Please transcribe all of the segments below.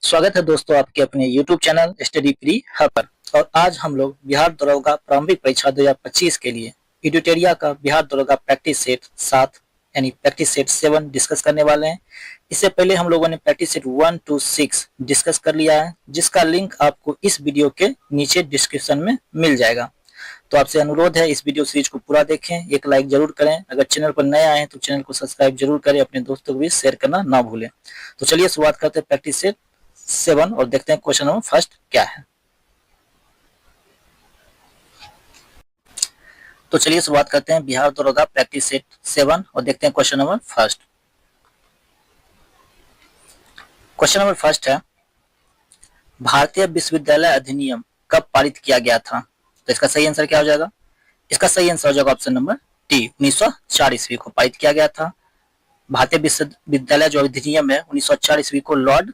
स्वागत है दोस्तों आपके अपने YouTube channel study pre hub पर। और आज हम लोग बिहार दरोगा प्रारंभिक परीक्षा 2025 के लिए एडिटोरिया का बिहार दरोगा प्रैक्टिस सेट 7 यानी प्रैक्टिस सेट 7 डिस्कस करने वाले हैं। इससे पहले हम लोगों ने प्रैक्टिस सेट 1 to 6 डिस्कस कर लिया है, जिसका लिंक आपको इस वीडियो के नीचे डिस्क्रिप्शन में मिल जाएगा। तो आपसे अनुरोध है इस वीडियो सीरीज को पूरा देखें, एक लाइक जरूर करें। अगर चैनल पर नए आए हैं तो चैनल को सब्सक्राइब जरूर करें, अपने दोस्तों को भी शेयर करना ना भूलें। तो चलिए शुरुआत करते हैं प्रैक्टिस सेट 7 और देखते हैं क्वेश्चन नंबर फर्स्ट क्या है। तो चलिए शुरुआत करते हैं बिहार दरोगा प्रैक्टिस सेट 7 और देखते हैं question number first. Question number first है, भारतीय विश्वविद्यालय अधिनियम कब पारित किया गया था? तो इसका सही आंसर क्या हो जाएगा? इसका सही आंसर हो जाएगा ऑप्शन नंबर डी, 1904 ईस्वी को पारित किया गया था। भारतीय विश्वविद्यालय जो अधिनियम है 1904 ईस्वी को लॉर्ड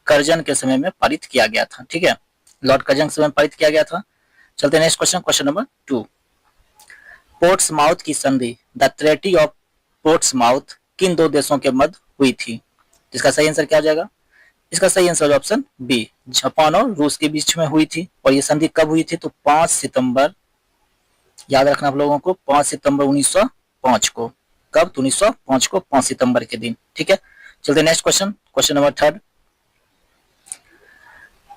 कर्जन के समय में पारित किया गया था। ठीक है, लॉर्ड कर्जन के समय में पारित किया गया था। चलते हैं next question, question number 2। Portsmouth की संधि द ट्रेटी ऑफ पोर्ट्समाउथ किन दो देशों के मध्य हुई थी? इसका सही आंसर क्या हो जाएगा? इसका सही आंसर ऑप्शन बी, जापान और रूस के बीच में हुई थी। और ये संधि कब हुई थी? तो 5 सितंबर, याद रखना आप लोगों को, 5 सितंबर 1905 को। कब? तो 1905 को, 5 सितंबर के दिन। ठीक है, चलते next question, question number 3।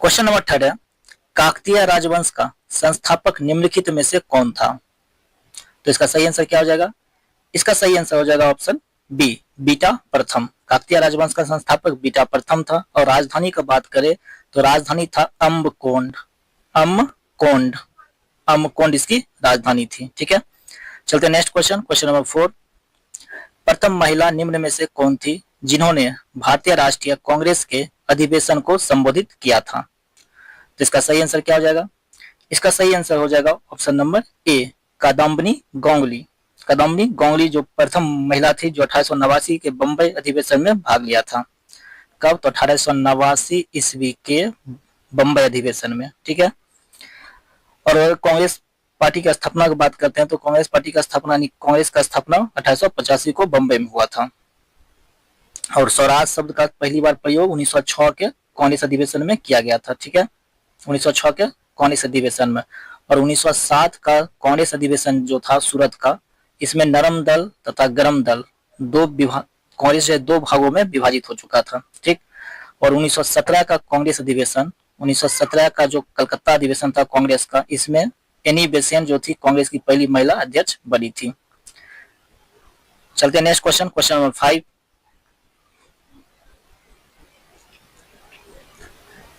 Question number 3 है, काकतीय राजवंश का संस्थापक निम्नलिखित में से कौन था? तो इसका सही आंसर क्या हो जाएगा? इसका सही आंसर हो जाएगा ऑप्शन बी, बीटा प्रथम। काकतीय राजवंश का संस्थापक बीटा प्रथम था। और राजधानी का बात करें तो राजधानी था अम्बकोंड इसकी राजधानी थी। ठीक है, चलते नेक्स्ट क्वेश्चन, क्वेश्चन नंबर 4। प्रथम महिला निम्न में से कौन थी जिन्होंने भारतीय राष्ट्रीय कांग्रेस के अधिवेशन को संबोधित किया था? तो इसका सही आंसर क्या हो जाएगा? इसका सही आंसर हो जाएगा ऑप्शन नंबर ए, कादम्बिनी गोंगली जो प्रथम महिला थी जो 1889 के बंबई अधिवेशन में भाग लिया था। कब? तो 1889 ईस्वी के बंबई अधिवेशन में। ठीक है, और कांग्रेस पार्टी की स्थापना की बात करते हैं तो कांग्रेस पार्टी का स्थापना कांग्रेस का स्थापना 1885 को बंबई में हुआ था। और स्वराज शब्द का पहली बार प्रयोग 1906 के कांग्रेस अधिवेशन में किया गया था। ठीक है, 1906 के कांग्रेस अधिवेशन में। और 1907 का कांग्रेस अधिवेशन जो था सूरत का, इसमें नरम दल तथा गरम दल कांग्रेस दो भागों में विभाजित हो चुका था। ठीक, और 1917 का कांग्रेस अधिवेशन, 1917 का जो कलकत्ता अधिवेशन था कांग्रेस का, इसमें एनी बेसेंट जो थी कांग्रेस की पहली महिला अध्यक्ष बनी थी। चलते next question, question number 5।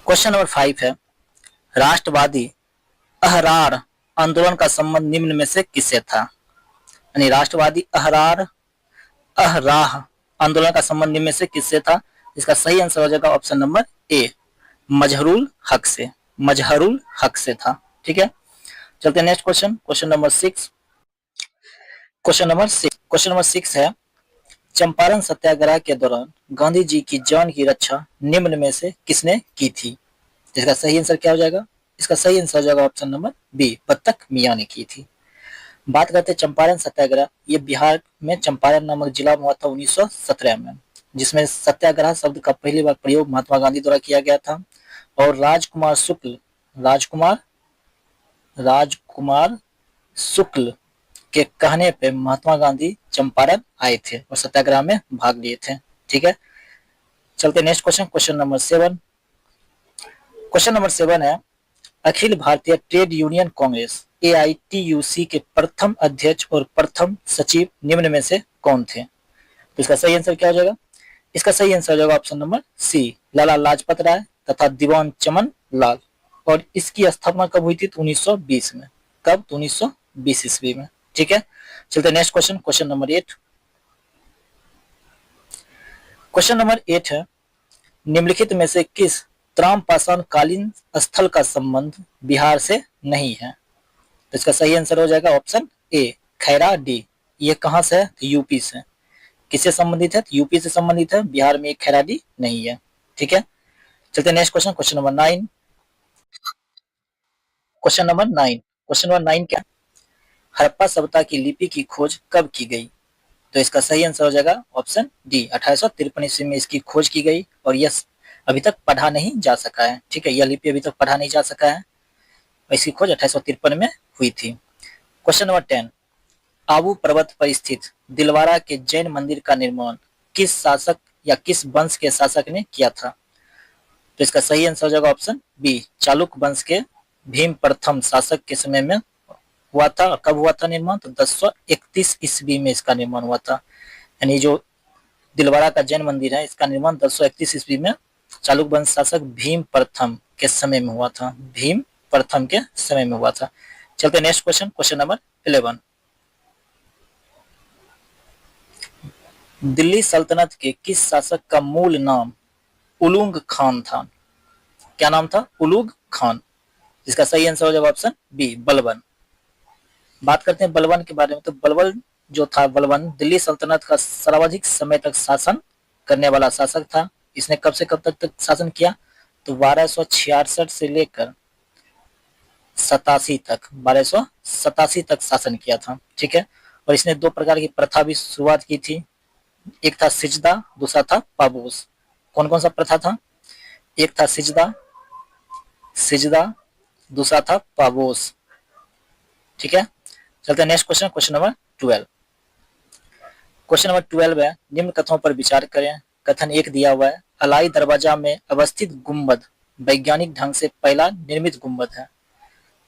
Question number 5 है, राष्ट्रवादी अहरार आंदोलन का संबंध निम्न में से किससे था? यानी राष्ट्रवादी अहरार आंदोलन का संबंध निम्न में से किससे था? इसका सही आंसर हो जाएगा ऑप्शन नंबर ए, मजहरुल हक से था। ठीक है, चलते next question, question number 6। Question number 6 है, चंपारण सत्याग्रह के दौरान गांधी जी की जान की रक्षा निम्न में से किसने की थी? इसका सही आंसर क्या हो जाएगा? इसका सही आंसर हो जाएगा ऑप्शन नंबर बी, बत्तख मियां ने की थी। बात करते हैं चंपारण सत्याग्रह, ये बिहार में चंपारण नामक जिला में हुआ था 1917 में, जिसमें सत्याग्रह शब्द का पहली बार प्रयोग महात्मा गांधी द्वारा किया गया था। और राजकुमार शुक्ल के कहने पे महात्मा गांधी चंपारण आए थे और सत्याग्रह में भाग लिए थे। ठीक है, चलते next question, question number 7। Question number 7 है, Akhil Bharatiya trade union Congress AITUC के प्रथम अध्यक्ष और प्रथम सचिव निम्न में से कौन थे? तो इसका सही आंसर क्या हो जाएगा? इसका सही आंसर हो जाएगा ऑप्शन नंबर सी, लाला लाजपत राय तथा दीवान चमन लाल। और इसकी स्थापना कब हुई थी? तो 1920 में। कब? तो 1920 ईस्वी में। ठीक है, चलते next question, question number 8। Question number 8 है, निम्नलिखित में से किस त्रामपाषाण कालीन स्थल का संबंध बिहार से नहीं है? तो इसका सही आंसर हो जाएगा ऑप्शन ए, खैरा डी। ये कहां से है? तो यूपी से। किससे संबंधित है? तो यूपी से संबंधित है। बिहार में एक खैरा डी नहीं है। ठीक है, चलते next question, question number 9। Question number 9 क्या? हड़प्पा सभ्यता की लिपि की खोज कब की गई? तो इसका सही आंसर हो जाएगा ऑप्शन डी। 1853 ईस्वी में इसकी खोज की गई और यह अभी तक पढ़ा नहीं जा सका है। ठीक है, यह लिपि अभी तक पढ़ा नहीं जा सका है। इसकी खोज 1853 में हुई थी। क्वेश्चन नंबर 10, आबू पर्वत पर स्थित दिलवारा के जैन मंदिर का निर्माण किस शासक या किस वंश के शासक ने किया था? तो इसका सही आंसर हो जाएगा ऑप्शन बी, चालुक्य वंश के भीम प्रथम शासक के समय में हुआ था। और कब हुआ था निर्माण? तो 1031 ईस्वी में इसका निर्माण हुआ था। यानी जो दिलवारा का जैन मंदिर है, इसका निर्माण 1031 ईस्वी में चालुक्य वंश शासक भीम प्रथम के समय में हुआ था। भीम प्रथम के समय में हुआ था। चलते next question, question number 11, Delhi सल्तनत के किस शासक का मूल नाम उलुग खान था? क्या नाम था? उलुग खान। इसका सही आंसर हो जाएगा ऑप्शन बी, बलबन। बात करते हैं बलबन के बारे में। तो बलबन जो था, बलबन दिल्ली सल्तनत का सर्वाधिक समय तक शासन करने वाला शासक था। इसने कब से कब तक शासन किया? तो 1266 से लेकर 87 तक, 1287 तक शासन किया था। ठीक है, और इसने दो प्रकार की प्रथा भी शुरुआत की थी। एक था सिजदा, दूसरा था पाबूस। कौन कौन सा प्रथा था? एक था सिजदा, सिजदा, दूसरा था पाबोस। ठीक है, चलते हैं next question, question number 12। Question number 12 है, निम्न कथनों पर विचार करें। कथन 1 दिया हुआ है, अलाई दरवाजा में अवस्थित गुंबद वैज्ञानिक ढंग से पहला निर्मित गुंबद है।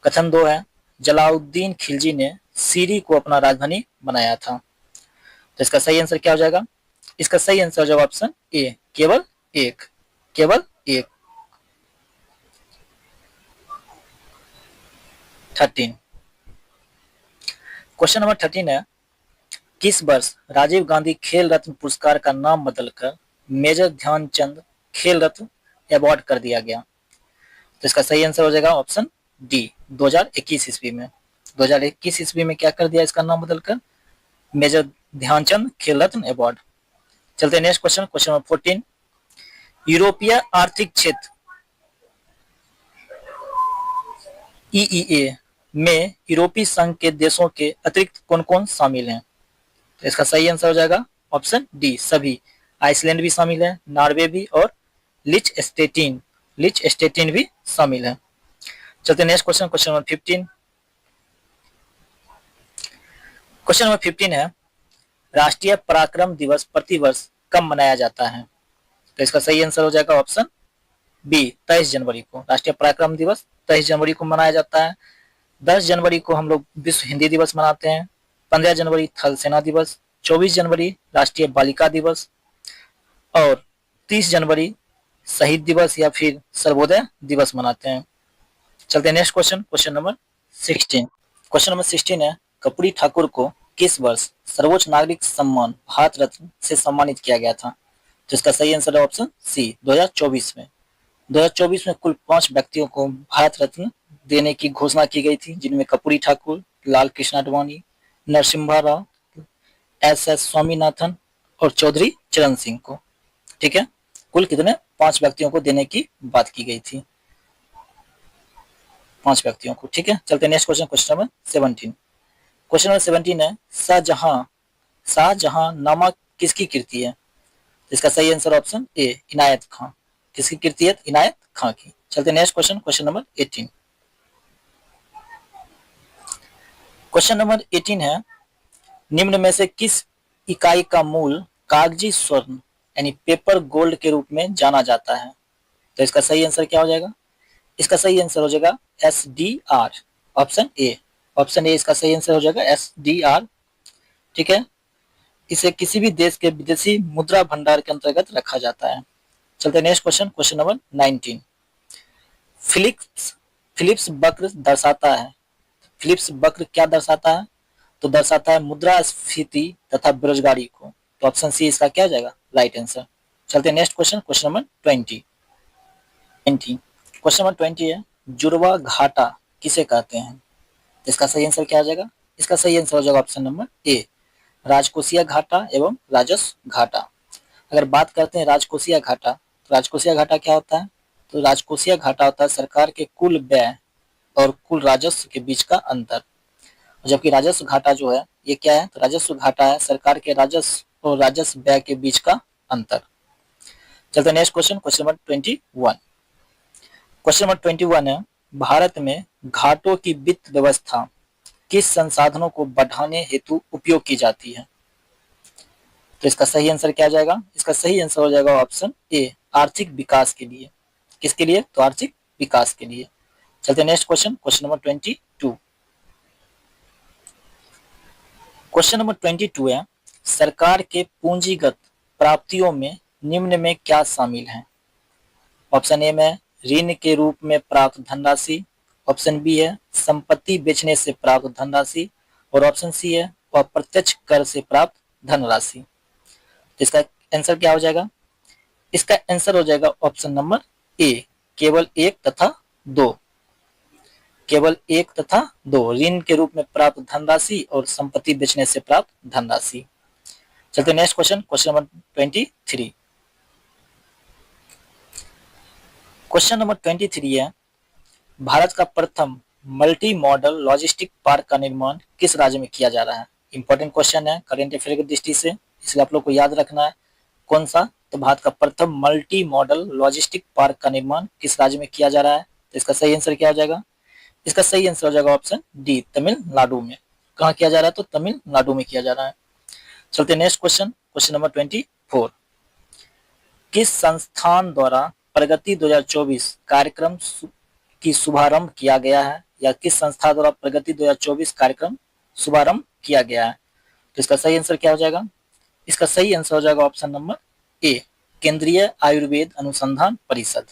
कथन 2 है, जलाउद्दीन खिलजी ने सीरी को अपना राजधानी बनाया था। तो इसका सही आंसर क्या हो जाएगा? इसका सही आंसर हो जाएगा ऑप्शन ए, केवल एक, केवल एक। 13, क्वेश्चन नंबर 13 है, किस वर्ष राजीव गांधी खेल रत्न पुरस्कार का नाम बदलकर मेजर ध्यानचंद खेल रत्न अवार्ड कर दिया गया? तो इसका सही आंसर हो जाएगा ऑप्शन डी, 2021 ईस्वी में। 2021 ईस्वी में क्या कर दिया इसका नाम बदलकर? मेजर ध्यानचंद खेल रत्न अवार्ड। चलते हैं नेक्स्ट क्वेश्चन, क्वेश्चन नंबर 14, यूरोपीय आर्थिक क्षेत्र ईईए में यूरोपीय संघ के देशों के अतिरिक्त कौन कौन शामिल हैं? तो इसका सही आंसर हो जाएगा ऑप्शन डी, सभी। आइसलैंड भी शामिल है, नॉर्वे भी, और लिचटेन भी शामिल है। चलते next question, question number 15। Question number 15 है, राष्ट्रीय पराक्रम दिवस प्रतिवर्ष कब मनाया जाता है? तो इसका सही आंसर हो जाएगा ऑप्शन बी, 23 जनवरी को। राष्ट्रीय पराक्रम दिवस 23 जनवरी को मनाया जाता है। 10 जनवरी को हम लोग विश्व हिंदी दिवस मनाते हैं। 15 जनवरी थल सेना दिवस, 24 जनवरी राष्ट्रीय बालिका दिवस, और 30 जनवरी शहीद दिवस या फिर सर्वोदय दिवस मनाते हैं। चलते हैं next question, question number 16। Question number 16 है, कर्पूरी ठाकुर को किस वर्ष सर्वोच्च नागरिक सम्मान भारत रत्न से सम्मानित किया गया था? तो इसका सही आंसर है ऑप्शन सी, 2024 में। 2024 में कुल 5 व्यक्तियों को भारत रत्न देने की घोषणा की गई थी, जिनमें कर्पूरी ठाकुर, लाल कृष्ण आडवाणी, नरसिम्हा राव, एस स्वामीनाथन और चौधरी चरण सिंह को। ठीक है, कुल कितने? 5 व्यक्तियों को देने की बात की गई थी, 5 व्यक्तियों को। ठीक है, चलते next question, question number 17। Question number 17 है, शाहजहां नामा किसकी कृति है? इसका सही आंसर ऑप्शन ए, इनायत खां। किसकी कृति है? इनायत खां की। चलते next question, question number 18। Question number 18 है, निम्न में से किस इकाई का मूल कागजी स्वर्ण यानी पेपर गोल्ड के रूप में जाना जाता है? तो इसका सही आंसर क्या हो जाएगा? इसका सही आंसर हो जाएगा SDR, option A. Option A इसका सही आंसर हो जाएगा SDR। ठीक है, इसे किसी भी देश के विदेशी मुद्रा भंडार के अंतर्गत रखा जाता है। चलते next question, question number 19। Phillips वक्र दर्शाता है, फिलिप्स वक्र क्या दर्शाता है? तो दर्शाता है मुद्रास्फीति तथा बेरोजगारी को। तो ऑप्शन सी इसका क्या हो जाएगा? Right answer. चलते next question, question number 20। Question number 20 है, जुड़वा घाटा किसे कहते हैं? इसका सही आंसर क्या हो जाएगा? इसका सही आंसर हो जाएगा ऑप्शन नंबर ए, राजकोषीय घाटा एवं राजस्व घाटा। अगर बात करते हैं राजकोषीय घाटा, तो राजकोषीय घाटा क्या होता है? तो राजकोषीय घाटा होता है सरकार के कुल व्यय और कुल राजस्व के बीच का अंतर। जबकि राजस्व घाटा जो है ये क्या है, तो राजस्व घाटा है सरकार के राजस्व और राजस्व व्यय के बीच का अंतर। चलते next question, question number 21। Question number 21 है, भारत में घाटों की वित्त व्यवस्था किस संसाधनों को बढ़ाने हेतु उपयोग की जाती है? तो इसका सही आंसर क्या जाएगा, इसका सही आंसर हो जाएगा ऑप्शन ए, आर्थिक विकास के लिए। किसके लिए, तो आर्थिक विकास के लिए। चलते next question, question number 22। Question number 22 है, सरकार के पूंजीगत प्राप्तियों में निम्न में क्या शामिल है? ऑप्शन ए में ऋण के रूप में प्राप्त धनराशि, ऑप्शन बी है संपत्ति बेचने से प्राप्त धनराशि, और ऑप्शन सी है अप्रत्यक्ष कर से प्राप्त धनराशि। इसका आंसर क्या हो जाएगा, इसका आंसर हो जाएगा ऑप्शन नंबर ए, केवल एक तथा दो। केवल एक तथा दो, ऋण के रूप में प्राप्त धनराशि और संपत्ति बेचने से प्राप्त धनराशि। चलते next question, question number 23। Question number 23 है, भारत का प्रथम मल्टी मॉडल लॉजिस्टिक पार्क का निर्माण किस राज्य में किया जा रहा है? इंपॉर्टेंट क्वेश्चन है करेंट अफेयर की दृष्टि से, इसलिए आप लोग को याद रखना है। कौन सा, तो भारत का प्रथम मल्टी मॉडल लॉजिस्टिक पार्क का निर्माण किस राज्य में किया जा रहा है? तो इसका सही आंसर क्या हो जाएगा, इसका सही आंसर हो जाएगा ऑप्शन डी, तमिलनाडु में। कहाँ किया जा रहा है, तो तमिलनाडु में किया जा रहा है। चलते नेक्स्ट क्वेश्चन, क्वेश्चन नंबर 24। किस संस्थान द्वारा प्रगति 2024 कार्यक्रम की शुभारंभ किया गया है, या किस संस्था द्वारा प्रगति 2024 कार्यक्रम शुभारंभ किया गया है? तो इसका सही आंसर क्या हो जाएगा, इसका सही आंसर हो जाएगा ऑप्शन नंबर ए, केंद्रीय आयुर्वेद अनुसंधान परिषद।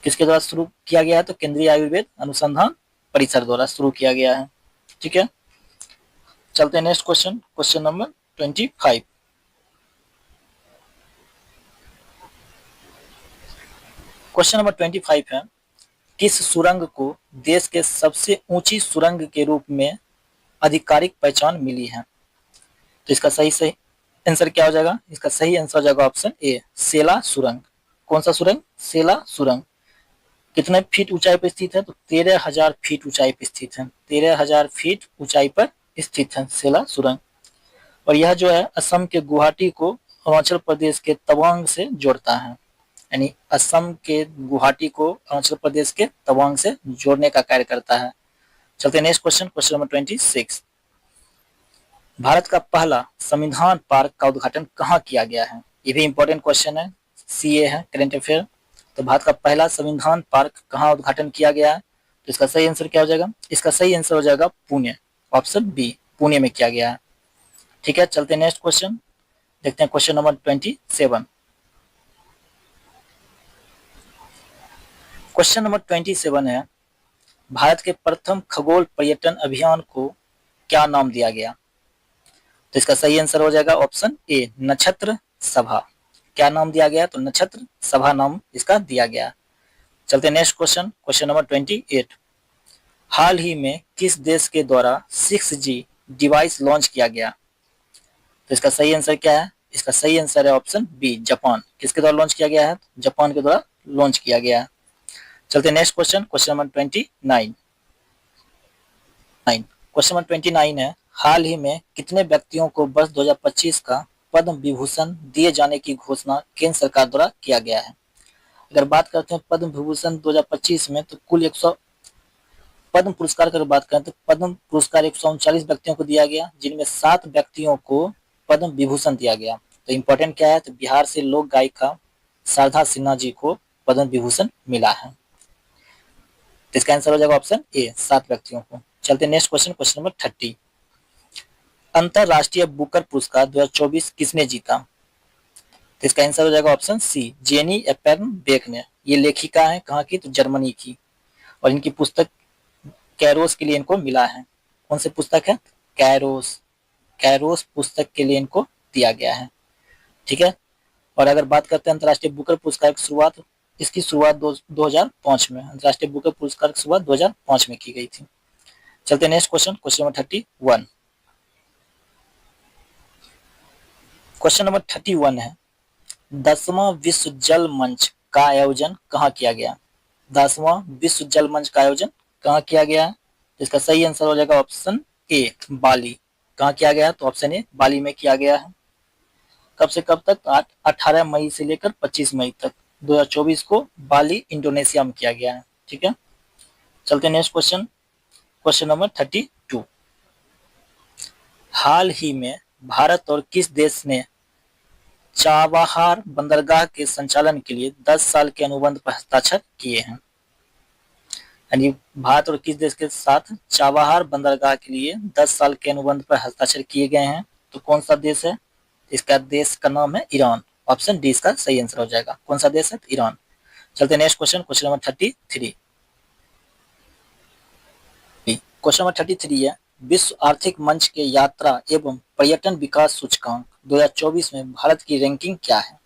किसके द्वारा शुरू किया गया है, तो केंद्रीय आयुर्वेद अनुसंधान परिषद द्वारा शुरू किया गया है। ठीक है, चलते हैं next question, question number 25। Question number 25 है, किस सुरंग को देश के सबसे ऊंची सुरंग के रूप में आधिकारिक पहचान मिली है? तो इसका सही आंसर क्या हो जाएगा, इसका सही आंसर हो जाएगा ऑप्शन ए, सेला सुरंग। कौन सा सुरंग, सेला सुरंग। कितने फीट ऊंचाई पर स्थित है, तो 13,000 फीट ऊंचाई पर स्थित है। 13,000 फीट ऊंचाई पर स्थित है सेला सुरंग। और यह जो है असम के गुवाहाटी को अरुणाचल प्रदेश के तवांग से जोड़ता है, यानी असम के गुवाहाटी को अरुणाचल प्रदेश के तवांग से जोड़ने का कार्य करता है। चलते next question, question number 26। Bharat का पहला संविधान पार्क का उद्घाटन कहाँ किया गया है? ये भी इंपॉर्टेंट क्वेश्चन है, सीए है, करेंट अफेयर। तो भारत का पहला संविधान पार्क कहाँ उद्घाटन किया गया है? तो इसका सही आंसर क्या हो जाएगा, इसका सही आंसर हो जाएगा पुणे, ऑप्शन बी, पुणे में किया गया है। ठीक है, चलते नेक्स्ट क्वेश्चन, देखते हैं क्वेश्चन नंबर 27। क्वेश्चन नंबर 27 है, भारत के प्रथम खगोल पर्यटन अभियान को क्या नाम दिया गया? तो इसका सही आंसर हो जाएगा ऑप्शन ए, नक्षत्र सभा। क्या नाम दिया गया, तो नक्षत्र सभा नाम इसका दिया गया। चलते नेक्स्ट क्वेश्चन, क्वेश्चन नंबर 28। हाल ही में किस देश के द्वारा 6G डिवाइस लॉन्च किया गया? तो इसका सही आंसर क्या है, इसका सही आंसर है ऑप्शन बी, जापान। किसके द्वारा लॉन्च किया गया है, जापान के द्वारा लॉन्च किया गया है। चलते next question, question number 29। Question number 29 है, हाल ही में कितने व्यक्तियों को वर्ष 2025 का पद्म विभूषण दिए जाने की घोषणा केंद्र सरकार द्वारा किया गया है? अगर बात करते हैं पद्म विभूषण 2025 में, तो कुल 100 पद्म पुरस्कार की बात करें तो पद्म पुरस्कार 139 व्यक्तियों को दिया गया, जिनमें 7 व्यक्तियों को पद्म विभूषण दिया गया। तो इम्पोर्टेंट क्या है, तो बिहार से लोक गायिका शारदा सिन्हा जी को पद्म विभूषण मिला है। तो इसका आंसर हो जाएगा ऑप्शन ए, 7 व्यक्तियों को। चलते नेक्स्ट क्वेश्चन, क्वेश्चन नंबर 30। अंतरराष्ट्रीय बुकर पुरस्कार 2024 किसने जीता? तो इसका आंसर हो जाएगा ऑप्शन सी, जेनी एपेर्नबेक ने। ये लेखिका है कहाँ की, तो जर्मनी की, और इनकी पुस्तक कैरोस के लिए इनको मिला है। कौन सी पुस्तक है, कैरोस। कैरोस पुस्तक के लिए इनको दिया गया है। ठीक है, और अगर बात करते हैं अंतर्राष्ट्रीय बुकर पुरस्कार की शुरुआत, इसकी शुरुआत 2005 में, अंतर्राष्ट्रीय बुकर पुरस्कार की शुरुआत 2005 में की गई थी। चलते next question, question number 31। Question number 31 है, 10वां विश्व जल मंच का आयोजन कहाँ किया गया? 10वां विश्व जल मंच का आयोजन कहाँ किया गया? तो इसका सही आंसर हो जाएगा ऑप्शन ए बाली। कहाँ किया गया है? तो ऑप्शन ए बाली में किया गया है। कब से कब तक? 18 मई से लेकर 25 मई तक 2024 को बाली इंडोनेशिया में किया गया है। ठीक है, चलते नेक्स्ट क्वेश्चन, क्वेश्चन नंबर 32। हाल ही में भारत और किस देश ने चाबहार बंदरगाह के संचालन के लिए 10 साल के अनुबंध पर हस्ताक्षर किए हैं? यानी भारत और किस देश के साथ चाबहार बंदरगाह के लिए 10 साल के अनुबंध पर हस्ताक्षर किए गए हैं? तो कौन सा देश है? इसका देश का नाम है ईरान। ऑप्शन डी इसका सही आंसर हो जाएगा। कौन सा देश है? ईरान। चलते next question, question number 33। Question number 33 है, विश्व आर्थिक मंच के यात्रा एवं पर्यटन विकास सूचकांक 2024 में भारत की रैंकिंग क्या है?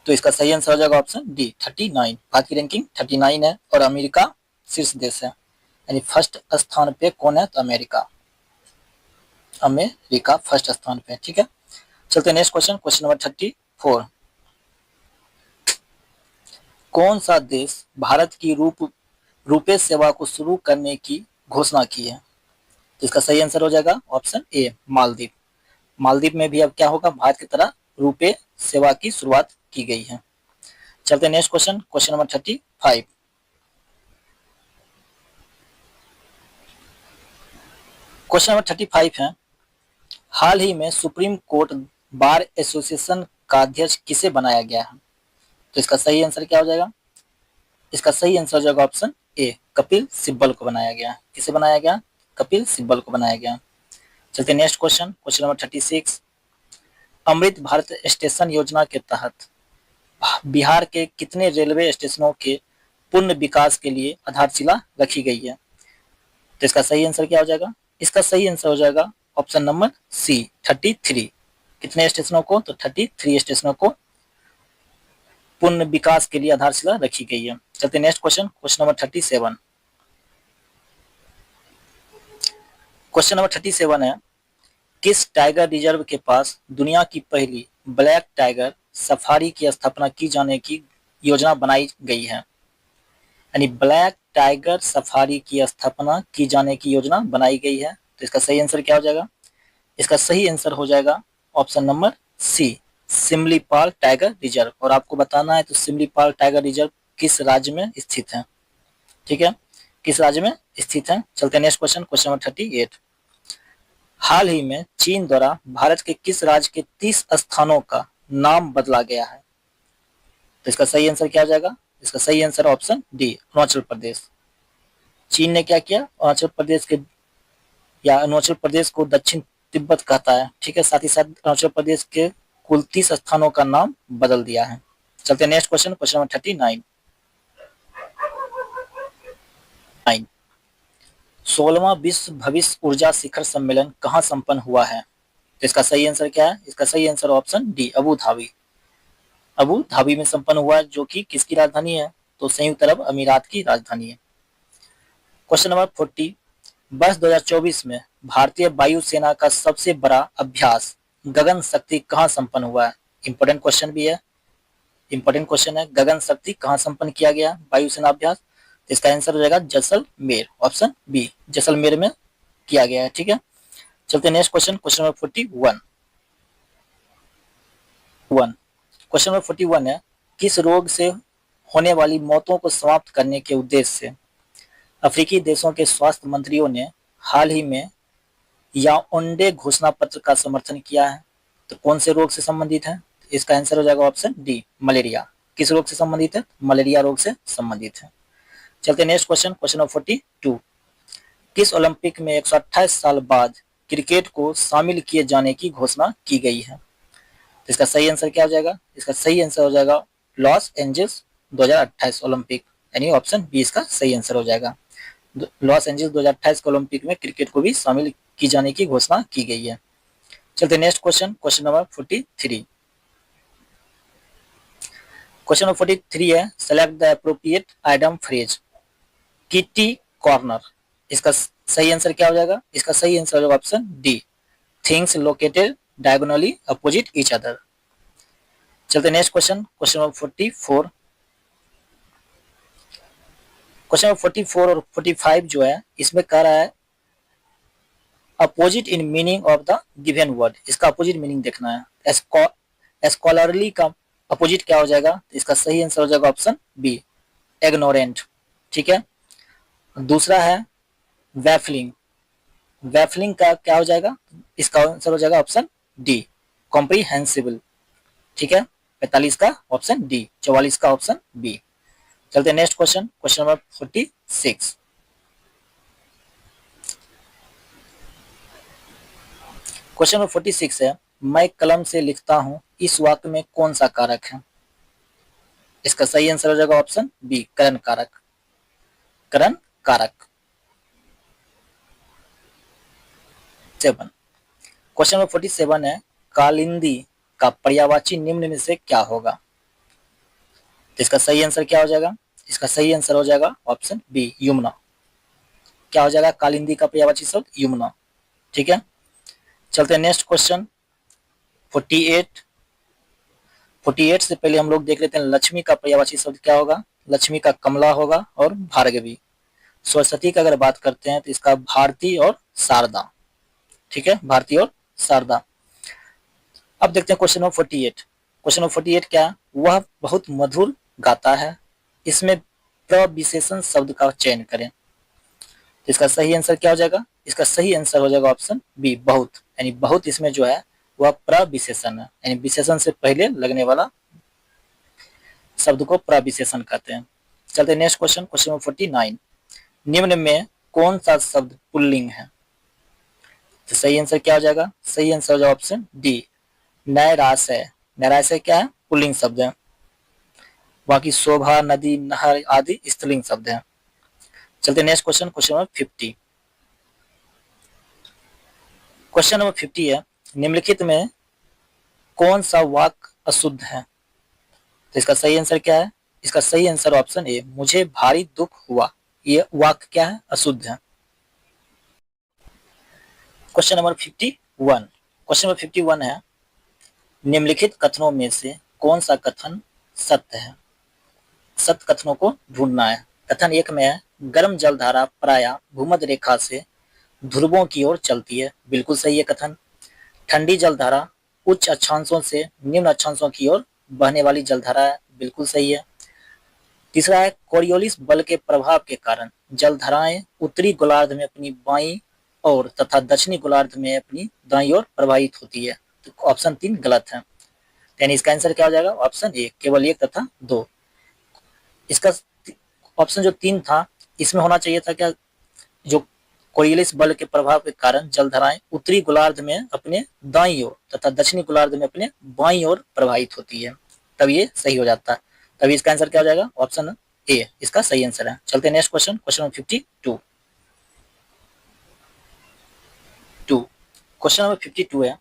तो इसका सही आंसर हो जाएगा ऑप्शन डी 39। भारत की रैंकिंग 39 है और अमेरिका शीर्ष देश है। यानी फर्स्ट स्थान पे कौन है? तो अमेरिका। अमेरिका फर्स्ट स्थान पे। ठीक है, चलते नेक्स्ट क्वेश्चन, क्वेश्चन नंबर 34। कौन सा देश भारत की रुपे सेवा को शुरू करने की घोषणा की है? तो इसका सही आंसर हो जाएगा ऑप्शन ए मालदीव। मालदीव में भी अब क्या होगा? भारत की तरह रुपे सेवा की शुरुआत की गई है। चलते next question, question number 35। Question number 35 है, हाल ही में सुप्रीम कोर्ट बार एसोसिएशन का अध्यक्ष किसे बनाया गया है? तो इसका सही आंसर क्या हो जाएगा? इसका सही आंसर हो जाएगा ऑप्शन ए कपिल सिब्बल को बनाया गया। किसे बनाया गया? कपिल सिब्बल को बनाया गया। चलते next question, question number 36। Amrit Bharat station योजना के तहत बिहार के कितने रेलवे स्टेशनों के पूर्ण विकास के लिए आधारशिला रखी गई है? तो इसका सही आंसर क्या हो जाएगा? इसका सही आंसर हो जाएगा ऑप्शन नंबर सी 33। कितने स्टेशनों को? तो 33 स्टेशनों को पूर्ण विकास के लिए आधारशिला रखी गई है। चलते next question, question number 37। Question number 37 है, किस टाइगर रिजर्व के पास दुनिया की पहली ब्लैक टाइगर सफारी की स्थापना की जाने की योजना बनाई गई है? यानी ब्लैक टाइगर सफारी की स्थापना की जाने की योजना बनाई गई है। तो इसका सही आंसर क्या हो जाएगा? इसका सही आंसर हो जाएगा option number C Similipal tiger reserve. और आपको बताना है तो सिमलीपाल टाइगर रिजर्व किस राज्य में स्थित है? ठीक है, किस राज्य में स्थित है? चलते नेक्स्ट क्वेश्चन, क्वेश्चन नंबर 38। हाल ही में चीन द्वारा भारत के किस राज्य के 30 स्थानों का नाम बदला गया है? तो इसका सही आंसर क्या हो जाएगा? इसका सही answer option D Arunachal Pradesh. चीन ने क्या किया? अरुणाचल प्रदेश के या अरुणाचल प्रदेश को दक्षिण तिब्बत कहता है। ठीक है, साथ ही साथ अरुणाचल प्रदेश के कुल 30 स्थानों का नाम बदल दिया है। चलते नेक्स्ट क्वेश्चन, क्वेश्चन नंबर 39। 16वां विश्व भविष्य ऊर्जा शिखर सम्मेलन कहाँ संपन्न हुआ है? तो इसका सही आंसर क्या है? इसका सही answer option D Abu Dhabi. Abu Dhabi में संपन्न हुआ है, जो कि किसकी राजधानी है? तो संयुक्त अरब अमीरात की राजधानी है। Question number 40। वर्ष 2024 में भारतीय वायुसेना का सबसे बड़ा अभ्यास गगन शक्ति कहाँ संपन्न हुआ है? इंपॉर्टेंट क्वेश्चन भी है, इंपॉर्टेंट क्वेश्चन है। गगन शक्ति कहाँ संपन्न किया गया वायुसेना अभ्यास? इसका आंसर हो जाएगा जैसलमेर। ऑप्शन बी जैसलमेर में किया गया है। ठीक है, चलते next question, question number 41। Question number 41 है, किस रोग से होने वाली मौतों को समाप्त करने के उद्देश्य से अफ्रीकी देशों के स्वास्थ्य मंत्रियों ने हाल ही में याओंडे घोषणा पत्र का समर्थन किया है? तो कौन से रोग से संबंधित है? इसका आंसर हो जाएगा ऑप्शन डी मलेरिया। किस रोग से संबंधित है? मलेरिया रोग से संबंधित है। चलते नेक्स्ट क्वेश्चन, क्वेश्चन नंबर 42। किस ओलंपिक में 128 साल बाद क्रिकेट को शामिल किए जाने की घोषणा की गई है? तो इसका सही आंसर क्या हो जाएगा? इसका सही आंसर हो जाएगा लॉस एंजल्स 2028 ओलंपिक। यानी ऑप्शन बी इसका सही आंसर हो जाएगा। लॉस एंजल्स 2028 के ओलंपिक में क्रिकेट को भी शामिल की जाने की घोषणा की गई है। चलते next question, question number 43। Question number 43 है, select the appropriate item phrase kitty corner. इसका सही आंसर क्या हो जाएगा? इसका सही आंसर हो जाएगा option D things located diagonally opposite each other. चलते next question, question number 44। Question number 44 और 45 जो है इसमें कह रहा है opposite in meaning of the given word, इसका अपोजिट मीनिंग देखना है। स्कॉलरली का अपोजिट क्या हो जाएगा, इसका सही आंसर हो जाएगा ऑप्शन बी, इग्नोरेंट। ठीक है, दूसरा है वैफलिंग, वैफलिंग का क्या हो जाएगा, इसका आंसर हो जाएगा ऑप्शन डी, कॉम्प्रीहेंसिबल। ठीक है, 45 का ऑप्शन डी, 44 का ऑप्शन बी। चलते next question, question number 46। Question number 46 है मैं कलम से लिखता हूं, इस वाक्य में कौन सा कारक है, इसका सही आंसर हो जाएगा ऑप्शन बी, करण कारक, करण कारक। 7, क्वेश्चन नंबर 47 है कालिंदी का पर्यायवाची निम्न में से क्या होगा, तो इसका सही आंसर क्या हो जाएगा, इसका सही आंसर हो जाएगा ऑप्शन बी, यमुना। क्या हो जाएगा कालिंदी का पर्यायवाची शब्द यमुना। ठीक है, चलते हैं नेक्स्ट क्वेश्चन 48। 48 से पहले हम लोग देख लेते हैं लक्ष्मी का पर्यायवाची शब्द क्या होगा, लक्ष्मी का कमला होगा और भार्गवी। सरस्वती का अगर बात करते हैं तो इसका भारती और शारदा। ठीक है, भारती और शारदा। अब देखते हैं क्वेश्चन नंबर 48। क्वेश्चन नंबर 48 क्या, वह बहुत मधुर गाता है, इसमें प्रविशेषण शब्द का चयन करें, तो इसका सही आंसर क्या हो जाएगा, इसका सही आंसर हो जाएगा ऑप्शन बी, बहुत। यानी बहुत इसमें जो है वह प्रविशेषण है, यानी विशेषण से पहले लगने वाला शब्द को प्रविशेषण कहते हैं। चलते नेक्स्ट क्वेश्चन, क्वेश्चन नंबर 49। निम्न में कौन सा शब्द पुल्लिंग है, तो सही आंसर क्या हो जाएगा, सही आंसर हो जाएगा ऑप्शन डी, नैराश्य। नैराश्य क्या है, पुल्लिंग शब्द है। बाकी शोभा, नदी, नहर आदि स्त्रीलिंग शब्द है। चलते next question, question number 50। Question number 50 है निम्नलिखित में कौन सा वाक्य अशुद्ध है, तो इसका सही आंसर क्या है, इसका सही आंसर ऑप्शन ए, मुझे भारी दुख हुआ, ये वाक्य क्या है, अशुद्ध है। Question number 51। क्वेश्चन नंबर 51 है निम्नलिखित कथनों में से कौन सा कथन सत्य है, सत्य कथनों को ढूंढना है। कथन 1 में है गर्म जलधारा प्रायः भूमध्य रेखा से ध्रुवों की ओर चलती है, बिल्कुल सही है कथन। ठंडी जलधारा उच्च अक्षांशों से निम्न अक्षांशों की ओर बहने वाली जलधारा है, बिल्कुल सही है। तीसरा है कोरियोलिस बल के प्रभाव के कारण जलधाराएं उत्तरी गोलार्ध में अपनी बाईं ओर तथा दक्षिणी गोलार्ध में अपनी दाईं ओर प्रवाहित होती है, तो ऑप्शन 3 गलत है, यानी इसका आंसर क्या हो जाएगा, ऑप्शन ए, केवल 1 तथा 2। इसका ऑप्शन जो 3 था इसमें होना चाहिए था क्या, जो कोरियोलिस बल के प्रभाव के कारण जलधाराएं उत्तरी गोलार्ध में अपने दाईं ओर तथा दक्षिणी गोलार्ध में अपने बाईं ओर प्रवाहित होती है, तब ये सही हो जाता है। तभी इसका आंसर क्या हो जाएगा, ऑप्शन ए इसका सही आंसर है। चलते हैं next question, question number 52। Question number 52 है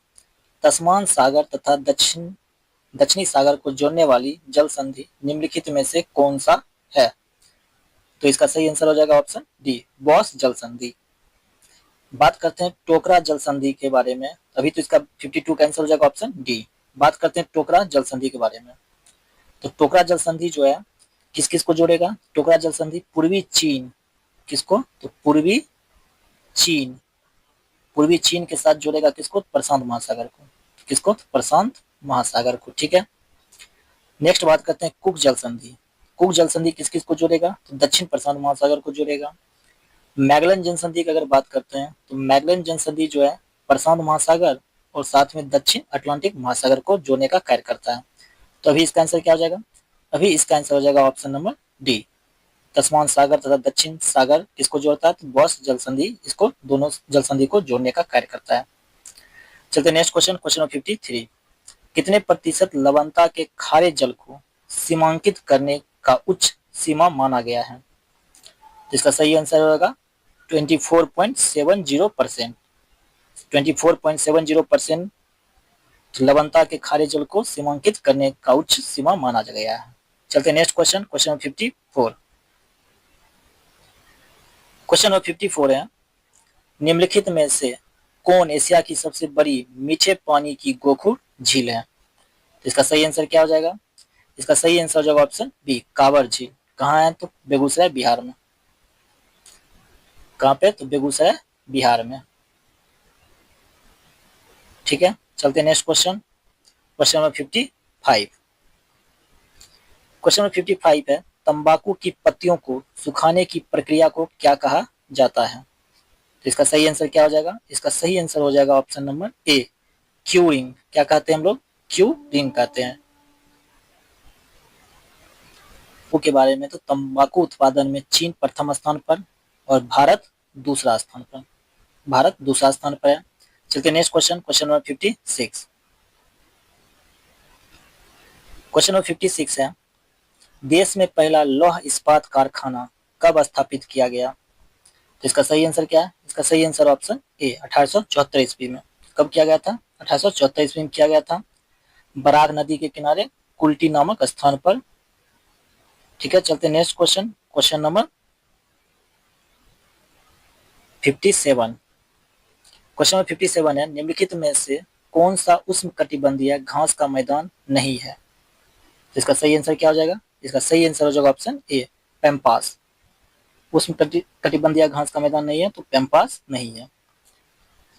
तस्मान सागर तथा दक्षिणी सागर को जोड़ने वाली जल संधि निम्नलिखित में से कौन सा है, तो इसका सही आंसर हो जाएगा ऑप्शन डी, बॉस जल संधि। बात करते हैं टोकरा जल संधि के बारे में, अभी तो इसका 52 का आंसर हो जाएगा ऑप्शन डी। बात करते हैं टोकरा जल संधि के बारे में, तो टोकरा जल संधि जो है किस किस को जोड़ेगा, टोकरा जल संधि पूर्वी चीन, किसको, तो पूर्वी चीन के साथ जोड़ेगा किसको, प्रशांत महासागर को, किसको, प्रशांत महासागर को। ठीक है, नेक्स्ट बात करते हैं कुक जल संधि। कुक जल संधि किस किस को जोड़ेगा, तो दक्षिण प्रशांत महासागर को जोड़ेगा। मैगलन जनसंधि की अगर बात करते हैं तो मैगलन जनसंधि जो है प्रशांत महासागर और साथ में दक्षिण अटलांटिक महासागर को जोड़ने का कार्य करता है, तो अभी इसका आंसर क्या हो जाएगा, अभी इसका आंसर हो जाएगा ऑप्शन नंबर डी, तस्मान सागर तथा दक्षिण सागर किसको जोड़ता है, तो बॉस जल संधि इसको दोनों जल संधि को जोड़ने का कार्य करता है। चलते नेक्स्ट क्वेश्चन, क्वेश्चन नंबर 53। कितने प्रतिशत लवणता के खारे जल को सीमांकित करने का उच्च सीमा माना गया है, इसका सही आंसर होगा 24.70%। 24.70% लवणता के खारे जल को सीमांकित करने का उच्च सीमा माना गया है। चलते next question, question number 54। Question number 54 है निम्नलिखित में से कौन एशिया की सबसे बड़ी मीठे पानी की गोखुर झील है, तो इसका सही आंसर क्या हो जाएगा, इसका सही आंसर हो जाएगा ऑप्शन बी, कांवर झील। कहाँ है, तो बेगूसराय बिहार में। कहाँ पे? तो बेगूसराय बिहार में। ठीक है, चलते next question, question number 55। Question number 55 है, तंबाकू की पत्तियों को सुखाने की प्रक्रिया को क्या कहा जाता है? तो इसका सही आंसर क्या हो जाएगा? इसका सही आंसर हो जाएगा ऑप्शन नंबर ए, क्यूरिंग। क्या कहते हैं हम लोग? क्यूरिंग कहते हैं। के बारे में, तो तंबाकू उत्पादन में चीन प्रथम स्थान पर और भारत दूसरा स्थान पर। भारत दूसरा स्थान पर है। चलते next question, question number 56। Question number 56 है, देश में पहला लौह इस्पात कारखाना कब स्थापित किया गया? तो इसका सही आंसर क्या है? इसका सही आंसर ऑप्शन ए, 1874 ईस्वी में। कब किया गया था? 1874 ईस्वी में किया गया था, बराक नदी के किनारे कुल्टी नामक स्थान पर। ठीक है, चलते next question, question number 57। Question number 57 है, निम्नलिखित में से कौन सा उष्णकटिबंधीय घास का मैदान नहीं है? तो इसका सही आंसर क्या हो जाएगा? इसका सही आंसर हो जाएगा ऑप्शन ए, पैम्पास। उष्णकटिबंधीय घास का मैदान नहीं है, तो पैम्पास नहीं है।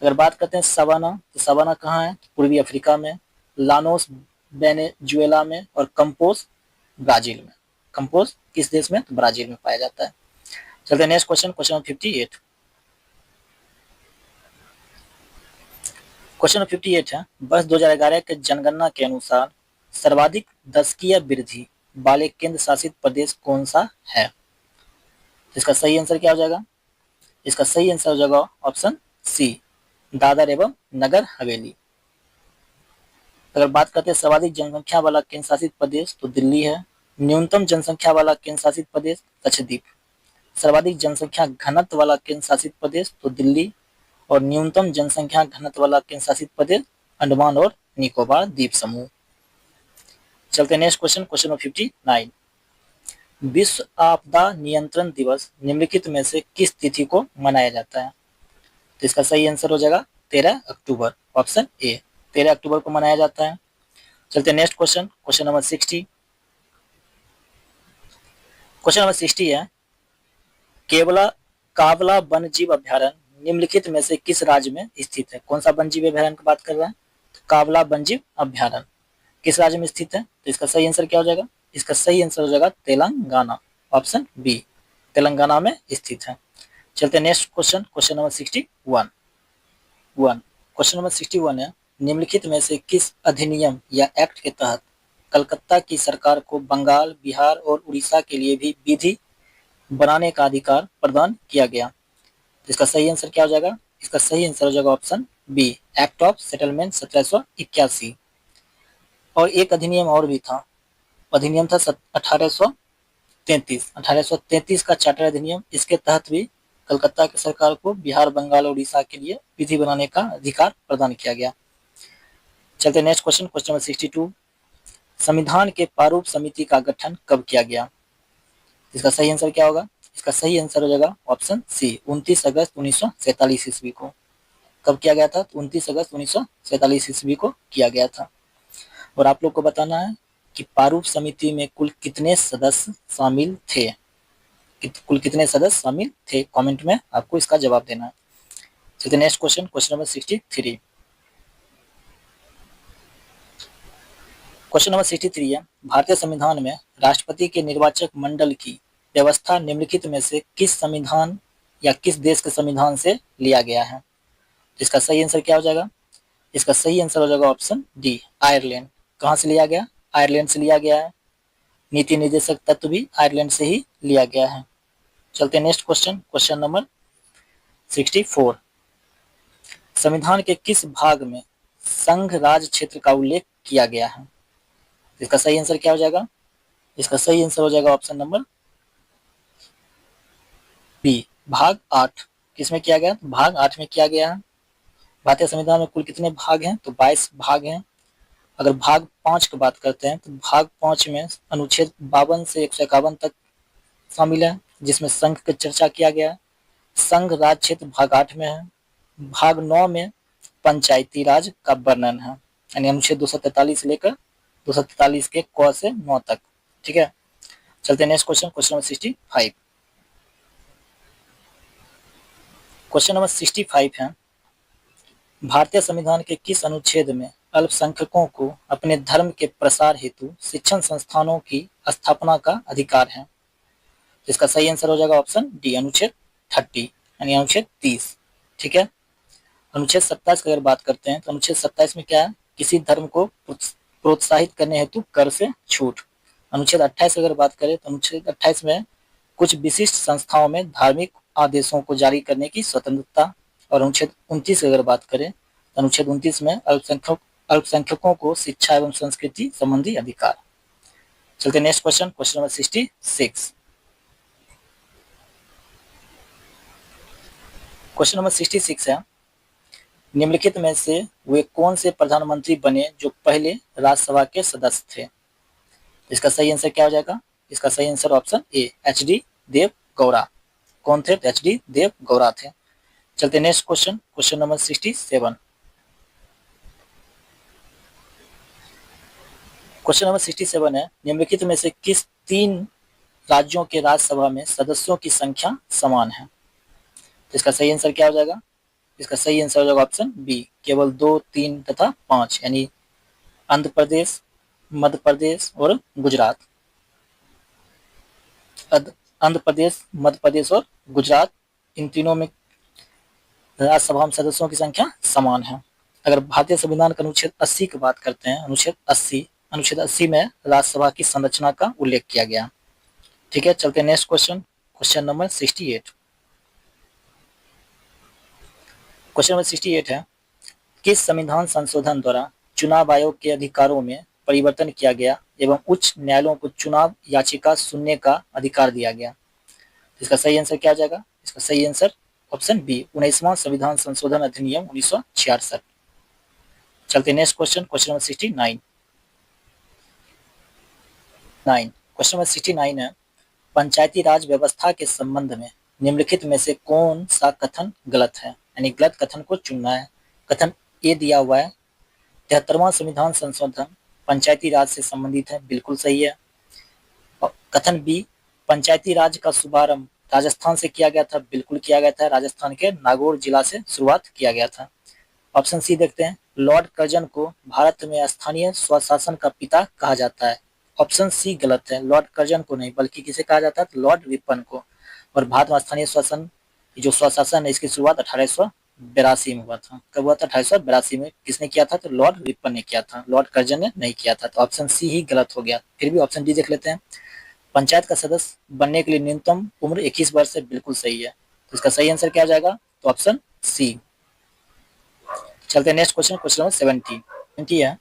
अगर बात करते हैं सवाना, तो सवाना कहाँ है? पूर्वी अफ्रीका में, लानोस वेनेजुएला में और कंपोज ब्राजील में। कंपोज किस देश में? तो ब्राजील में पाया जाता है। चलते हैं next question, question number 58। Question number 58 है, वर्ष 2011 के जनगणना के अनुसार सर्वाधिक दशकीय वृद्धि वाले केंद्र शासित प्रदेश कौन सा है? इसका सही आंसर क्या हो जाएगा? इसका सही आंसर हो जाएगा ऑप्शन सी, दादर एवं नगर हवेली। अगर बात करते हैं सर्वाधिक जनसंख्या वाला केंद्र शासित प्रदेश, तो दिल्ली है। न्यूनतम जनसंख्या वाला केंद्र शासित प्रदेश लक्षद्वीप। सर्वाधिक जनसंख्या घनत्व वाला केंद्र शासित प्रदेश तो दिल्ली, और न्यूनतम जनसंख्या घनत्व वाला केंद्र शासित प्रदेश अंडमान और निकोबार द्वीप समूह। चलते नेक्स्ट क्वेश्चन, क्वेश्चन नंबर 59। विश्व आपदा नियंत्रण दिवस निम्नलिखित में से किस तिथि को मनाया जाता है? तो इसका सही आंसर हो जाएगा 13 अक्टूबर, ऑप्शन ए, 13 अक्टूबर को मनाया जाता है। चलते next question, question number 60। Question number 60 है, केवला कावला वन जीव अभ्यारण्य निम्नलिखित में से किस राज्य में स्थित है? कौन सा वन जीव अभ्यारण्य की बात कर रहा है? तो कावला वन जीव अभ्यारण्य किस राज्य में स्थित है? तो इसका सही आंसर क्या हो जाएगा? इसका सही आंसर हो जाएगा तेलंगाना, ऑप्शन बी, तेलंगाना में स्थित है। चलते next question, question number 61। Question number 61 है, निम्नलिखित में से किस अधिनियम या एक्ट के तहत कलकत्ता की सरकार को बंगाल, बिहार और उड़ीसा के लिए भी विधि बनाने का अधिकार प्रदान किया गया? तो इसका सही आंसर क्या हो जाएगा? इसका सही आंसर हो जाएगा option B, act of settlement 1781। और एक अधिनियम और भी था, अधिनियम था 1833 का चार्टर अधिनियम। इसके तहत भी कलकत्ता की सरकार को बिहार, बंगाल और उड़ीसा के लिए विधि बनाने का अधिकार प्रदान किया गया। चलते नेक्स्ट क्वेश्चन, क्वेश्चन नंबर 62। संविधान के प्रारूप समिति का गठन कब किया गया? इसका सही आंसर क्या होगा? इसका सही आंसर हो जाएगा ऑप्शन सी, 29 अगस्त 1947 ईस्वी को। कब किया गया था? 29 अगस्त 1947 ईस्वी को किया गया था। और आप लोग को बताना है कि प्रारूप समिति में कुल कितने सदस्य शामिल थे? कुल कितने सदस्य शामिल थे? कमेंट में आपको इसका जवाब देना है। चलिए next question, question number 63। Question number 63 है, भारतीय संविधान में राष्ट्रपति के निर्वाचक मंडल की व्यवस्था निम्नलिखित में से किस संविधान या किस देश के संविधान से लिया गया है? इसका सही आंसर क्या हो जाएगा? इसका सही आंसर हो जाएगा ऑप्शन डी, आयरलैंड। कहाँ से लिया गया? आयरलैंड से लिया गया है। नीति निर्देशक तत्व भी आयरलैंड से ही लिया गया है। चलते हैं नेक्स्ट क्वेश्चन, क्वेश्चन नंबर 64। संविधान के किस भाग में संघ राज्य क्षेत्र का उल्लेख किया गया है? इसका सही आंसर क्या हो जाएगा? इसका सही आंसर हो जाएगा ऑप्शन नंबर बी, भाग 8। किसमें किया गया? भाग 8 में किया गया है। भारतीय संविधान में कुल कितने भाग हैं? तो 22 भाग हैं। अगर भाग 5 की बात करते हैं तो भाग 5 में अनुच्छेद 52 से 151 तक शामिल है, जिसमें संघ की चर्चा किया गया है। संघ राज्य क्षेत्र भाग 8 में है। भाग 9 में पंचायती राज का वर्णन है, यानी अनुच्छेद 243 से लेकर 243 के क से 9 तक। ठीक है, चलते हैं next question, question number 65। Question number 65 है, भारतीय संविधान के किस अनुच्छेद में अल्पसंख्यकों को अपने धर्म के प्रसार हेतु शिक्षण संस्थानों की स्थापना का अधिकार है? इसका सही आंसर हो जाएगा ऑप्शन डी, अनुच्छेद 30 यानी अनुच्छेद 30। ठीक है। अनुच्छेद 27 की अगर बात करते हैं तो अनुच्छेद 27 में क्या है, किसी धर्म को प्रोत्साहित करने हेतु कर से छूट। अनुच्छेद 28 की अगर बात करें तो अनुच्छेद 28 में कुछ विशिष्ट संस्थाओं में धार्मिक आदेशों को जारी करने की स्वतंत्रता। और अनुच्छेद 29 की अगर बात करें तो अनुच्छेद 29 में अल्पसंख्यकों को शिक्षा एवं संस्कृति संबंधी अधिकार। चलते next question, question number 66। Question number 66 है, निम्नलिखित में से वे कौन से प्रधानमंत्री बने जो पहले राज्यसभा के सदस्य थे? इसका सही आंसर क्या हो जाएगा? इसका सही आंसर ऑप्शन ए, एच.डी. देव गौड़ा। कौन थे? एच.डी. देव गौड़ा थे। चलते next question, question number 67। Question number 67 है, निम्नलिखित में से किस 3 राज्यों के राज्यसभा में सदस्यों की संख्या समान है? इसका सही आंसर क्या हो जाएगा? इसका सही आंसर हो जाएगा ऑप्शन बी, केवल 2, 3 तथा 5 यानी आंध्र प्रदेश, मध्य प्रदेश और गुजरात। आंध्र प्रदेश, मध्य प्रदेश और गुजरात, इन तीनों में राज्यसभा में सदस्यों की संख्या समान है। अगर भारतीय संविधान का अनुच्छेद 80 की बात करते हैं, अनुच्छेद 80 में राज्यसभा की संरचना का उल्लेख किया गया। ठीक है। चलते next question, question number 68। Question number 68 है, किस संविधान संशोधन द्वारा चुनाव आयोग के अधिकारों में परिवर्तन किया गया एवं उच्च न्यायालयों को चुनाव याचिका सुनने का अधिकार दिया गया? इसका सही आंसर क्या आ जाएगा? इसका सही आंसर ऑप्शन बी, 19वां संविधान संशोधन अधिनियम 1966। चलते next question, question number 69। Question number 69 है, पंचायती राज व्यवस्था के संबंध में निम्नलिखित में से कौन सा कथन गलत है? यानी गलत कथन को चुनना है। कथन ए दिया हुआ है, 73वां संविधान संशोधन पंचायती राज से संबंधित है, बिल्कुल सही है। और कथन बी, पंचायती राज का शुभारंभ राजस्थान से किया गया था, बिल्कुल किया गया था, राजस्थान के नागौर जिला से शुरुआत किया गया था। ऑप्शन सी देखते हैं, लॉर्ड कर्जन को भारत में स्थानीय स्वशासन का पिता कहा जाता है। ऑप्शन सी गलत है, लॉर्ड कर्जन को नहीं बल्कि किसे कहा जाता है? तो लॉर्ड रिपन को। और भारत में स्थानीय शासन जो स्वशासन है इसकी शुरुआत 1882 में हुआ था। कब हुआ था? 1882 में। किसने किया था? तो लॉर्ड रिपन ने किया था, लॉर्ड कर्जन ने नहीं किया था। तो ऑप्शन सी ही गलत हो गया। फिर भी ऑप्शन डी देख लेते हैं, पंचायत का सदस्य बनने के लिए न्यूनतम उम्र 21 वर्ष है, बिल्कुल सही है। तो इसका सही आंसर क्या हो जाएगा? तो ऑप्शन सी। चलते हैं नेक्स्ट क्वेश्चन, क्वेश्चन नंबर 70 है,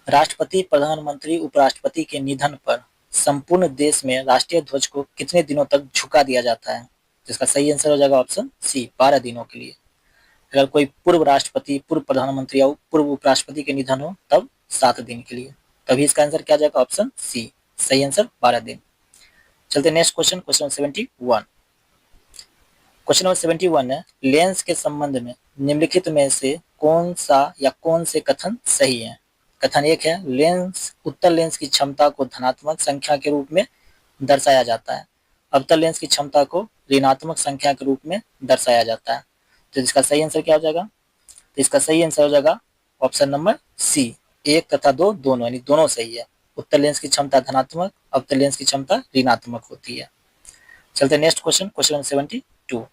राष्ट्रपति, प्रधानमंत्री, उपराष्ट्रपति के निधन पर संपूर्ण देश में राष्ट्रीय ध्वज को कितने दिनों तक झुका दिया जाता है? जिसका सही आंसर हो जाएगा ऑप्शन सी, 12 दिनों के लिए। अगर कोई पूर्व राष्ट्रपति, पूर्व प्रधानमंत्री या पूर्व उपराष्ट्रपति के निधन हो तब 7 दिन के लिए। तभी इसका आंसर क्या जाएगा? ऑप्शन सी, सही आंसर 12 दिन। चलते next question, question 71। Question number 71 है, लेंस के संबंध में निम्नलिखित में से कौन सा या कौन से कथन सही है? कथन एक है, लेंस उत्तल लेंस की क्षमता को धनात्मक संख्या के रूप में दर्शाया जाता है, अवतल लेंस की क्षमता को ऋणात्मक संख्या के रूप में दर्शाया जाता है। तो इसका सही आंसर क्या हो जाएगा? तो इसका सही आंसर हो जाएगा ऑप्शन नंबर सी, 1 तथा 2 दोनों, यानी दोनों सही है। उत्तल लेंस की क्षमता धनात्मक, अवतल लेंस की क्षमता ऋणात्मक होती है। चलते next question, question number 72।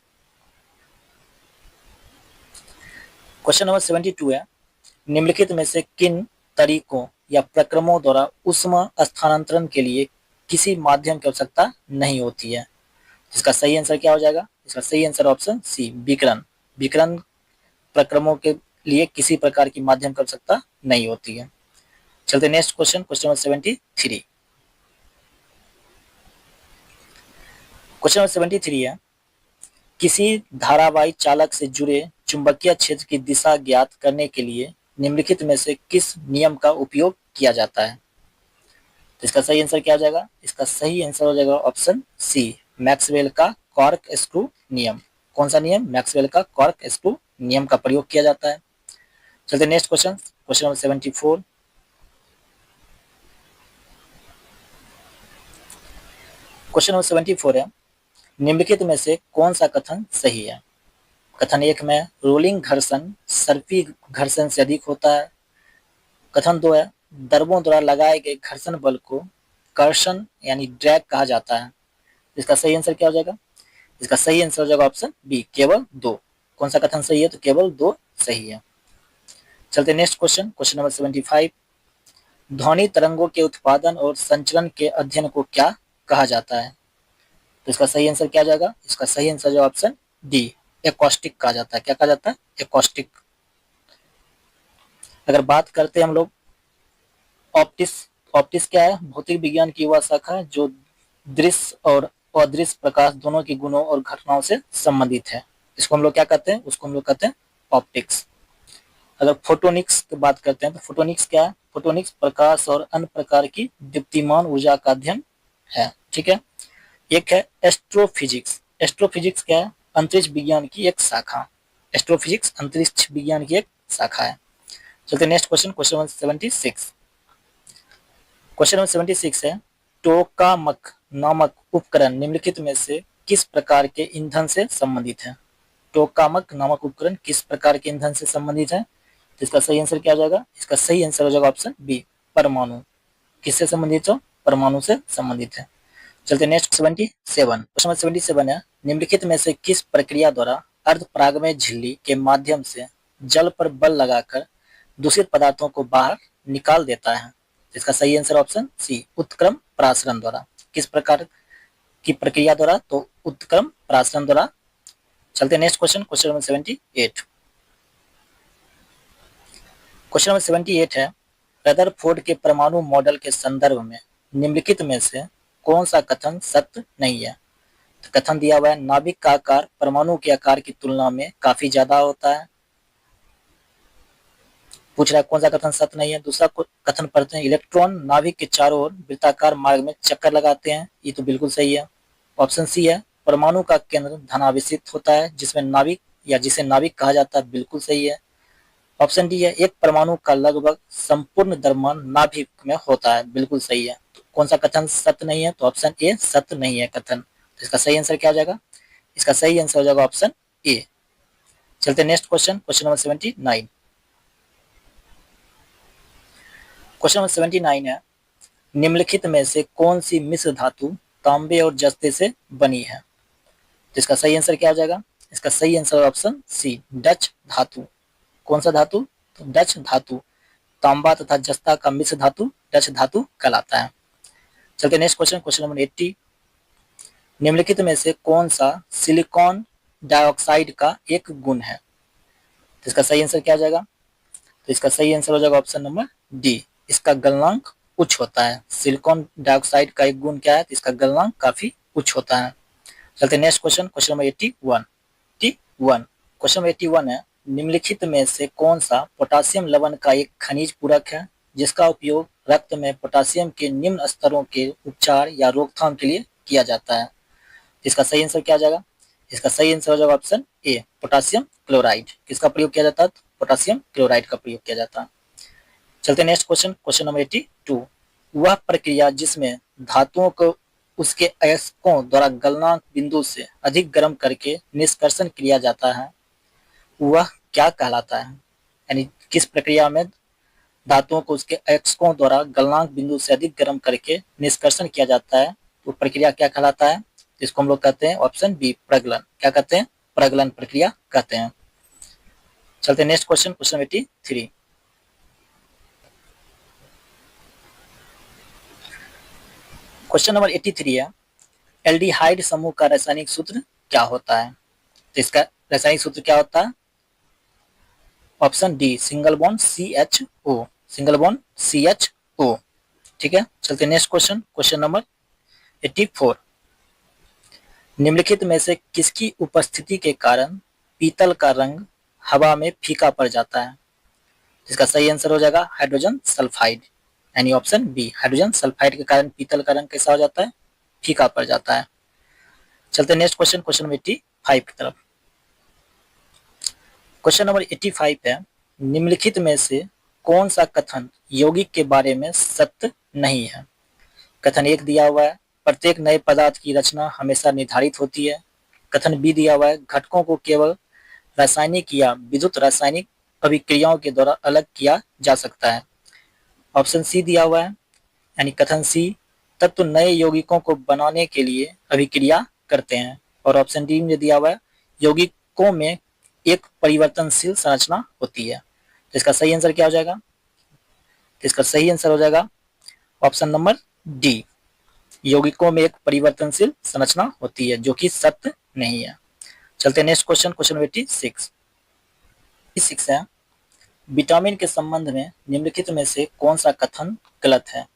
Question number 72 है, निम्नलिखित में से किन तरीकों या प्रक्रमों द्वारा ऊष्मा स्थानांतरण के लिए किसी माध्यम की आवश्यकता नहीं होती है? इसका सही आंसर क्या हो जाएगा? इसका सही आंसर ऑप्शन सी, विकिरण। विकिरण प्रक्रमों के लिए किसी प्रकार की माध्यम की आवश्यकता नहीं होती है। चलते next question, question number 73। Question number 73 है, किसी धारावाही चालक से जुड़े चुंबकीय क्षेत्र की दिशा ज्ञात करने के लिए निम्नलिखित में से किस नियम का उपयोग किया जाता है? तो इसका सही आंसर क्या हो जाएगा? इसका सही आंसर हो जाएगा ऑप्शन सी, मैक्सवेल का कॉर्क स्क्रू नियम। कौन सा नियम? मैक्सवेल का कॉर्क स्क्रू नियम का प्रयोग किया जाता है। चलते next question, question number 74। Question number 74 है, निम्नलिखित में से कौन सा कथन सही है? कथन 1 में रोलिंग घर्षण सर्पी घर्षण से अधिक होता है। कथन 2 है दर्बों द्वारा लगाए गए घर्षण बल को कर्षण यानी ड्रैग कहा जाता है। इसका सही आंसर क्या हो जाएगा? इसका सही आंसर हो जाएगा ऑप्शन बी, केवल 2। कौन सा कथन सही है? तो केवल 2 सही है। चलते नेक्स्ट क्वेश्चन, क्वेश्चन नंबर 75। ध्वनि तरंगों के उत्पादन और संचरण के अध्ययन को क्या कहा जाता है? तो इसका सही आंसर क्या जाएगा? इसका सही आंसर जो ऑप्शन डी, एकॉस्टिक कहा जाता है। क्या कहा जाता है? एकॉस्टिक। अगर बात करते हैं हम लोग ऑप्टिक्स, ऑप्टिक्स क्या है? भौतिक विज्ञान की वह शाखा है जो दृश्य और अदृश्य प्रकाश दोनों के गुणों और घटनाओं से संबंधित है। इसको हम लोग क्या कहते हैं? उसको हम लोग कहते हैं ऑप्टिक्स। अगर फोटोनिक्स की बात करते हैं तो फोटोनिक्स क्या है? फोटोनिक्स प्रकाश और अन्य प्रकार की दीप्तिमान ऊर्जा का अध्ययन है। ठीक है। एक है एस्ट्रोफिजिक्स। एस्ट्रोफिजिक्स क्या है? अंतरिक्ष विज्ञान की एक शाखा। एस्ट्रोफिजिक्स अंतरिक्ष विज्ञान की एक शाखा है। चलते next question, question number 76। Question number 76 है टोकामक नामक उपकरण निम्नलिखित में से किस प्रकार के ईंधन से संबंधित है? टोकामक नामक उपकरण किस प्रकार के ईंधन से संबंधित है? तो इसका सही आंसर क्या हो जाएगा? इसका सही आंसर हो जाएगा ऑप्शन बी, परमाणु। किससे संबंधित हो? परमाणु से संबंधित है। चलते नेक्स्ट 77। क्वेश्चन 77 है निम्नलिखित में से किस प्रक्रिया द्वारा अर्धपरागमय झिल्ली के माध्यम से जल पर बल लगाकर दूषित पदार्थों को बाहर निकाल देता है? इसका सही आंसर ऑप्शन सी, उत्क्रम परासरण द्वारा। किस प्रकार की प्रक्रिया द्वारा? तो उत्क्रम परासरण द्वारा। चलते next question, question number 78। Question number 78 है रदरफोर्ड के परमाणु मॉडल के संदर्भ में निम्नलिखित में से कौन सा कथन सत्य नहीं है? तो कथन दिया हुआ है नाभिक का आकार परमाणु के आकार की तुलना में काफी ज्यादा होता है। पूछ रहा है कौन सा कथन सत्य नहीं है। दूसरा कथन पढ़ते हैं इलेक्ट्रॉन नाभिक के चारों ओर वृत्ताकार मार्ग में चक्कर लगाते हैं। ये तो बिल्कुल सही है। ऑप्शन सी है परमाणु का केंद्र धनावेशित होता है जिसमें नाभिक या जिसे नाभिक कहा जाता है। बिल्कुल सही है। ऑप्शन डी है एक परमाणु का लगभग संपूर्ण द्रव्यमान नाभिक में होता है। बिल्कुल सही है। तो कौन सा कथन सत्य नहीं है? तो ऑप्शन ए सत्य नहीं है कथन। तो इसका सही आंसर क्या हो जाएगा? इसका सही आंसर हो जाएगा ऑप्शन ए। चलते next question, question number 79। Question number 79 है निम्नलिखित में से कौन सी मिश्र धातु तांबे और जस्ते से बनी है? तो इसका सही आंसर क्या हो जाएगा? इसका सही आंसर ऑप्शन सी, डच धातु। कौन सा धातु? तो डच धातु। तांबा तथा जस्ता का मिश्र धातु डच धातु कहलाता है। चलते नेक्स्ट क्वेश्चन, क्वेश्चन नंबर 80। निम्नलिखित में से कौन सा सिलिकॉन डाइऑक्साइड का एक गुण है? तो इसका सही आंसर क्या हो जाएगा? तो इसका सही आंसर हो जाएगा ऑप्शन नंबर डी, इसका गलनांक उच्च होता है। सिलिकॉन डाइऑक्साइड का एक गुण क्या है? तो इसका गलनांक काफी उच्च होता है। चलते next question, question number 81। Question number 81 है निम्नलिखित में से कौन सा पोटासियम लवण का एक खनिज पूरक है जिसका उपयोग रक्त में पोटासियम के निम्न स्तरों के उपचार या रोकथाम के लिए किया जाता है? इसका सही आंसर क्या आ जाएगा? इसका सही आंसर हो जाएगा ऑप्शन ए, पोटासियम क्लोराइड। किसका प्रयोग किया जाता है? पोटासियम क्लोराइड का प्रयोग किया जाता है। चलते नेक्स्ट क्वेश्चन, क्वेश्चन नंबर 82। वह प्रक्रिया जिसमें धातुओं को उसके अयस्कों द्वारा गलनांक बिंदु से अधिक गर्म करके निष्कर्षण किया जाता है वह क्या कहलाता है? यानी किस प्रक्रिया में धातुओं को उसके अयस्कों द्वारा गलनांक बिंदु से अधिक गर्म करके निष्कर्षण किया जाता है तो प्रक्रिया क्या कहलाता है? इसको हम लोग कहते हैं ऑप्शन बी, प्रगलन। क्या कहते हैं? प्रगलन प्रक्रिया कहते हैं। चलते next question, question 83। Question number 83 है एल्डिहाइड समूह का रासायनिक सूत्र क्या होता है? तो इसका रासायनिक सूत्र क्या होता है? Option D, single bond CHO। Single bond CHO। ठीक है। चलते नेक्स्ट क्वेश्चन, क्वेश्चन नंबर 84। निम्नलिखित में से किसकी उपस्थिति के कारण पीतल का रंग हवा में फीका पड़ जाता है? इसका सही आंसर हो जाएगा हाइड्रोजन सल्फाइड, यानी ऑप्शन बी, हाइड्रोजन सल्फाइड के कारण पीतल का रंग कैसा हो जाता है? फीका पड़ जाता है। चलते नेक्स्ट क्वेश्चन, क्वेश्चन नंबर 85 की तरफ। क्वेश्चन नंबर 85 है निम्नलिखित में से कौन सा कथन यौगिक के बारे में सत्य नहीं है? कथन 1 दिया हुआ है प्रत्येक नए पदार्थ की रचना हमेशा निर्धारित होती है। कथन बी दिया हुआ है घटकों को केवल रासायनिक या विद्युत रासायनिक अभिक्रियाओं के द्वारा अलग किया जा सकता है? ऑप्शन सी दिया हुआ है, यानी कथन सी, तत्व नए यौगिकों को बनाने के लिए अभिक्रिया करते हैं। और ऑप्शन डी में दिया हुआ है, यौगिकों में एक परिवर्तनशील संरचना होती है। तो इसका सही आंसर क्या हो जाएगा? तो इसका सही आंसर हो जाएगा ऑप्शन नंबर डी, यौगिकों में एक परिवर्तनशील संरचना होती है, जो कि सत्य नहीं है। चलते नेक्स्ट क्वेश्चन, क्वेश्चन नंबर 86 है, विटामिन के संबंध में निम्नलिखित में से कौन सा कथन गलत है?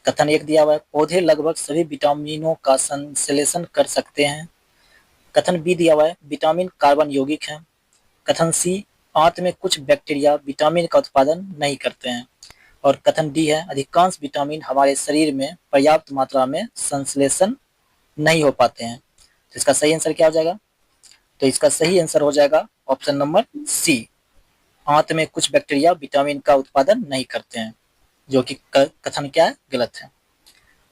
कथन एक दिया हुआ है, पौधे लगभग सभी विटामिनों का संश्लेषण कर सकते हैं। कथन बी दिया हुआ है, विटामिन कार्बन यौगिक है। कथन सी, आंत में कुछ बैक्टीरिया विटामिन का उत्पादन नहीं करते हैं। और कथन डी है, अधिकांश विटामिन हमारे शरीर में पर्याप्त मात्रा में संश्लेषण नहीं हो पाते हैं। तो इसका सही आंसर क्या हो जाएगा? तो इसका सही आंसर हो जाएगा ऑप्शन नंबर सी, आंत में कुछ बैक्टीरिया विटामिन का उत्पादन नहीं करते हैं, जो कि कथन क्या है? गलत है।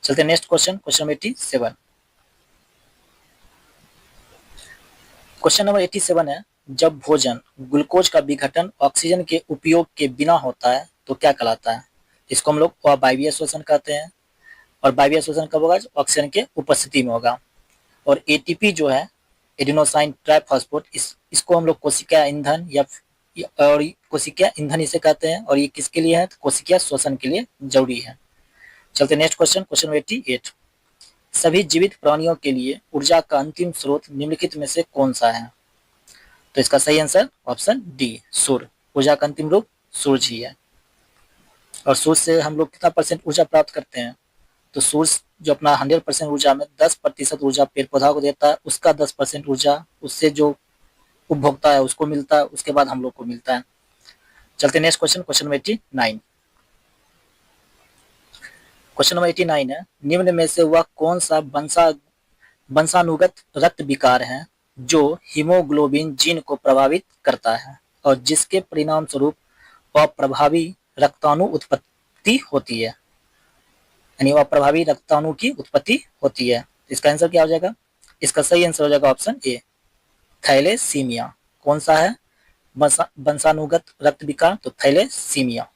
चलते next question, question number 87। Question number 87 है, जब भोजन ग्लूकोज का विघटन ऑक्सीजन के उपयोग के बिना होता है तो क्या कहलाता है? इसको हम लोग वायवीय श्वसन कहते हैं। और वायवीय श्वसन कब होगा? ऑक्सीजन के उपस्थिति में होगा। और एटीपी जो है, एडिनोसाइन ट्राइफॉस्फेट, इसको हम लोग कोशिका ईंधन या और कोशिका ईंधन इसे कहते हैं। और ये किसके लिए है? तो कोशिका श्वसन के लिए जरूरी है। चलते नेक्स्ट क्वेश्चन, क्वेश्चन नंबर 88। सभी जीवित प्राणियों के लिए ऊर्जा का अंतिम स्रोत निम्नलिखित में से कौन सा है? तो इसका सही आंसर ऑप्शन डी, सूर्य। ऊर्जा का अंतिम रूप सूर्य ही है। और सूर्य से हम लोग कितना परसेंट ऊर्जा प्राप्त करते हैं? तो सूर्य जो अपना 100% ऊर्जा में 10% ऊर्जा पेड़ पौधा को देता है, उसका 10% ऊर्जा उससे जो उपभोक्ता है उसको मिलता है, उसके बाद हम लोग को मिलता है। चलते next question, question number 89। Question number 89 है, निम्न में से वह कौन सा वंशानुगत रक्त विकार है जो हीमोग्लोबिन जीन को प्रभावित करता है और जिसके परिणाम स्वरूप अप्रभावी रक्ताणु उत्पत्ति होती है, यानी अप्रभावी रक्ताणु की उत्पत्ति होती है। इसका आंसर क्या हो जाएगा? इसका सही आंसर हो जाएगा ऑप्शन ए, थैलेसीमिया। कौन सा है वंशानुगत रक्त विकार? तो थैलेसीमिया।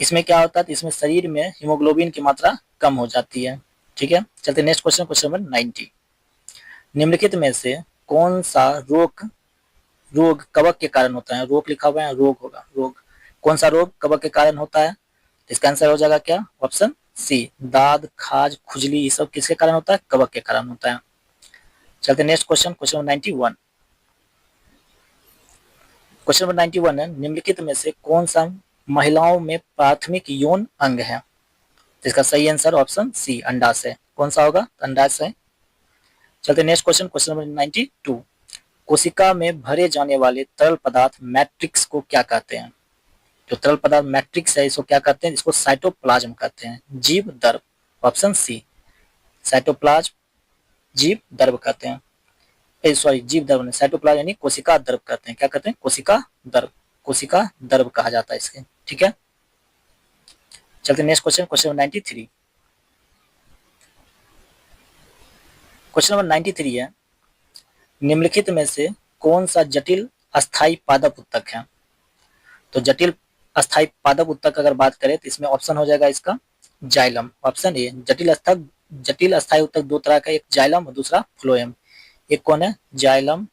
इसमें क्या होता है? तो इसमें शरीर में हीमोग्लोबिन की मात्रा कम हो जाती है। ठीक है, चलते नेक्स्ट क्वेश्चन, क्वेश्चन नंबर 90। निम्नलिखित में से कौन सा रोग कवक के कारण होता है? रोग लिखा हुआ है, रोग होगा, रोग। कौन सा रोग कवक के कारण होता है? इसका आंसर हो जाएगा क्या? ऑप्शन सी, दाद, खाज, खुजली, ये सब किसके कारण होता है? कवक के कारण होता है। चलते next question, question number 91। Question number 91 है, निम्नलिखित में से कौन सा महिलाओं में प्राथमिक यौन अंग है? इसका सही आंसर ऑप्शन सी, अंडाशय। कौन सा होगा? अंडाशय। चलते नेक्स्ट क्वेश्चन, क्वेश्चन नंबर 92। कोशिका में भरे जाने वाले तरल पदार्थ मैट्रिक्स को क्या कहते हैं? जो तरल पदार्थ मैट्रिक्स है इसको क्या कहते हैं? इसको साइटोप्लाज्म कहते हैं, जीव द्रव। ऑप्शन सी, साइटोप्लाज्म जीव द्रव कहते हैं। सॉरी, जीव द्रव नहीं, साइटोप्लाज्म यानी कोशिका द्रव कहते हैं। क्या कहते हैं? कोशिका द्रव, कोशिका द्रव कहा जाता है इसके। ठीक है, चलते next question, question number 93। Question number 93 है, निम्नलिखित में से कौन सा जटिल अस्थायी पादप उत्तक है? तो जटिल अस्थायी पादप उत्तक अगर बात करें तो इसमें ऑप्शन हो जाएगा इसका जाइलम। ऑप्शन ए, जटिल अस्थायी उत्तक दो तरह का, एक जाइलम और दूसरा फ्लोएम। एक कौन है? जाइलम,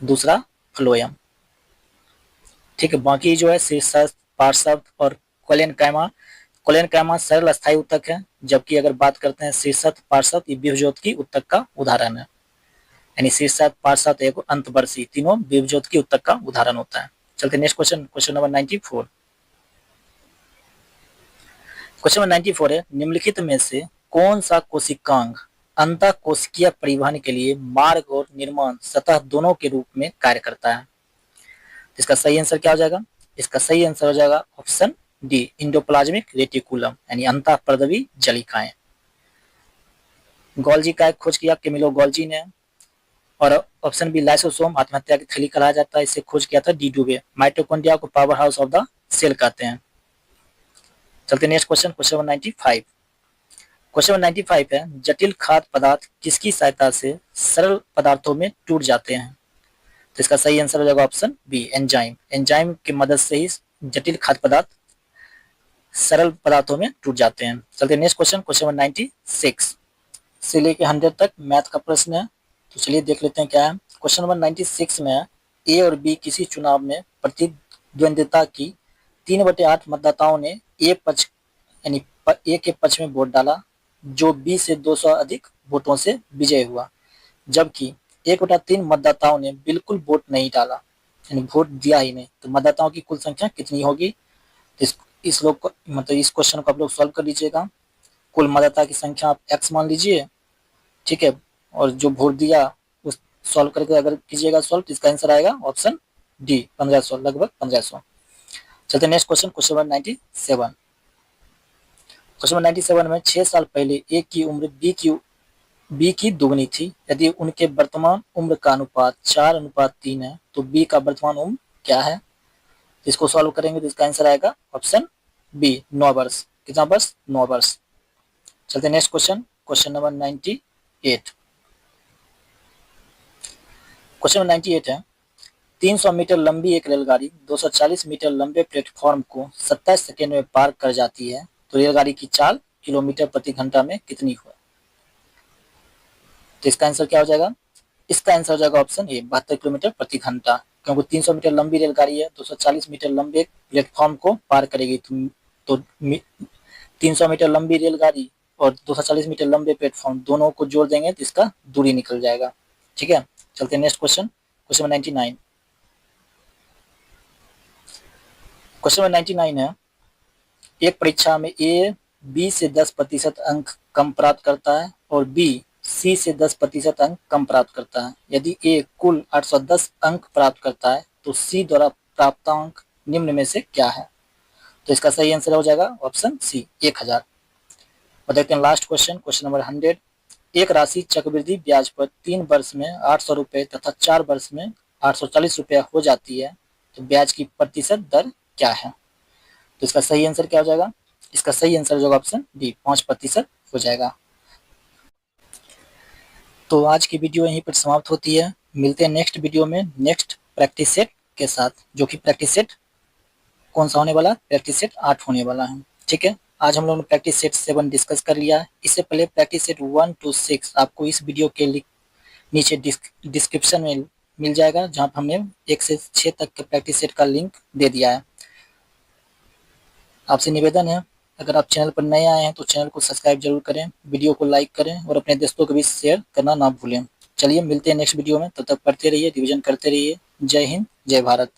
दूसरा फ्लोएम। ठीक है, बाकी जो है शीर्षस्थ, पार्श्व और कोलेनकाइमा सरल अस्थायी उत्तक है, जबकि अगर बात करते हैं शीर्षस्थ, पार्श्व, ये विभज्योतकी उत्तक का उदाहरण है। यानी शीर्षस्थ, पार्श्व एवं अंतवर्षी तीनों विभज्योतकी उत्तक का उदाहरण होता है। चलते next question, question number 94। Question number 94 है, निम्नलिखित में से कौन सा कोशिकांग अंतः कोशिकीय परिवहन के लिए मार्ग और निर्माण सतह दोनों के रूप में कार्य करता है? इसका सही आंसर क्या हो जाएगा? इसका सही आंसर हो जाएगा ऑप्शन डी, इंडोप्लाज्मिक रेटिकुलम, यानी अंतःपर्दवी जलिकाएं। गोल्जी का खोज किया कैमिलो गोल्जी ने। और ऑप्शन बी, लाइसोसोम, आत्महत्या की थैली कहा जाता है, इसे खोज किया था डी डुबे। माइटोकॉन्ड्रिया को power house of the cell कहते हैं। चलते next question, question number 95। Question number 95 है, जटिल खाद्य पदार्थ किसकी सहायता से सरल पदार्थों में टूट जाते हैं? तो इसका सही आंसर हो जाएगा ऑप्शन बी, एंजाइम। एंजाइम की मदद से ही जटिल खाद्य पदार्थ सरल पदार्थों में टूट जाते हैं। चलते नेक्स्ट क्वेश्चन, क्वेश्चन नंबर 96 से लेके 100 तक मैथ का प्रश्न है। तो चलिए देख लेते हैं क्या है। क्वेश्चन नंबर 96 में ए और बी किसी चुनाव में प्रतिद्वंदिता की 3/8 मतदाताओं ने ए पक्ष यानी ए के पक्ष में वोट डाला, जो बी से 200 अधिक वोटों से विजय हुआ, जबकि 1/3 मतदाताओं ने बिल्कुल वोट नहीं डाला यानी वोट दिया ही नहीं। तो मतदाताओं की कुल संख्या कितनी होगी? इस लोग को मतलब इस क्वेश्चन को आप लोग सॉल्व कर लीजिएगा। कुल मतदाता की संख्या आप x मान लीजिए, ठीक है, और जो वोट दिया उस सॉल्व करके अगर कीजिएगा सॉल्व तो इसका आंसर आएगा ऑप्शन डी, 1500, लगभग 1500। चलते next question, question number 97। Question number 97 में 6 साल पहले ए की उम्र बी की दुगनी थी। यदि उनके वर्तमान उम्र का अनुपात 4:3 है तो बी का वर्तमान उम्र क्या है? इसको सॉल्व करेंगे तो इसका आंसर आएगा ऑप्शन बी, 9 वर्ष। कितना वर्ष? 9 वर्ष। चलते next question, question number 98। Question number 98 है, 300 मीटर लंबी एक रेलगाड़ी 240 मीटर लंबे प्लेटफॉर्म को 27 सेकेंड में पार कर जाती है, तो रेलगाड़ी की चाल किलोमीटर प्रति घंटा में कितनी हो? तो इसका आंसर क्या हो जाएगा? इसका आंसर हो जाएगा ऑप्शन ए, 72 किलोमीटर प्रति घंटा, क्योंकि 300 मीटर लंबी रेलगाड़ी है, 240 मीटर लंबे प्लेटफॉर्म को पार करेगी। तो 300 मीटर लंबी रेलगाड़ी और 240 मीटर लंबे प्लेटफॉर्म दोनों को जोड़ देंगे तो इसका दूरी निकल जाएगा। ठीक है, चलते हैं next question, question number 99। Question number 99 है, एक परीक्षा में ए बी से 10% अंक कम प्राप्त करता है और बी सी से 10% अंक कम प्राप्त करता है। यदि ए कुल 810 अंक प्राप्त करता है तो सी द्वारा प्राप्त अंक निम्न में से क्या है? तो इसका सही आंसर हो जाएगा ऑप्शन सी, 1000। और देखते हैं लास्ट क्वेश्चन, क्वेश्चन नंबर 100। एक राशि चक्रवृद्धि ब्याज पर 3 वर्ष में 800 रुपए तथा 4 वर्ष में 840 रुपया हो जाती है, तो ब्याज की प्रतिशत दर क्या है? तो इसका सही आंसर क्या हो जाएगा? इसका सही आंसर हो जाएगा ऑप्शन डी, 5% हो जाएगा। तो आज की वीडियो यहीं पर समाप्त होती है। मिलते हैं नेक्स्ट वीडियो में नेक्स्ट प्रैक्टिस सेट के साथ, जो कि प्रैक्टिस सेट कौन सा होने वाला? प्रैक्टिस सेट 8 होने वाला है। ठीक है, आज हम लोगों ने प्रैक्टिस सेट 7 डिस्कस कर लिया है। इससे पहले प्रैक्टिस सेट 1 to 6 आपको इस वीडियो के नीचे डिस्क्रिप्शन में मिल जाएगा, जहाँ पर हमने 1 से 6 तक के प्रैक्टिस सेट का लिंक दे दिया है। आपसे निवेदन है, अगर आप चैनल पर नए आए हैं तो चैनल को सब्सक्राइब जरूर करें, वीडियो को लाइक करें और अपने दोस्तों के बीच शेयर करना ना भूलें। चलिए मिलते हैं नेक्स्ट वीडियो में, तब तक पढ़ते रहिए, रिवीजन करते रहिए। जय हिंद, जय भारत।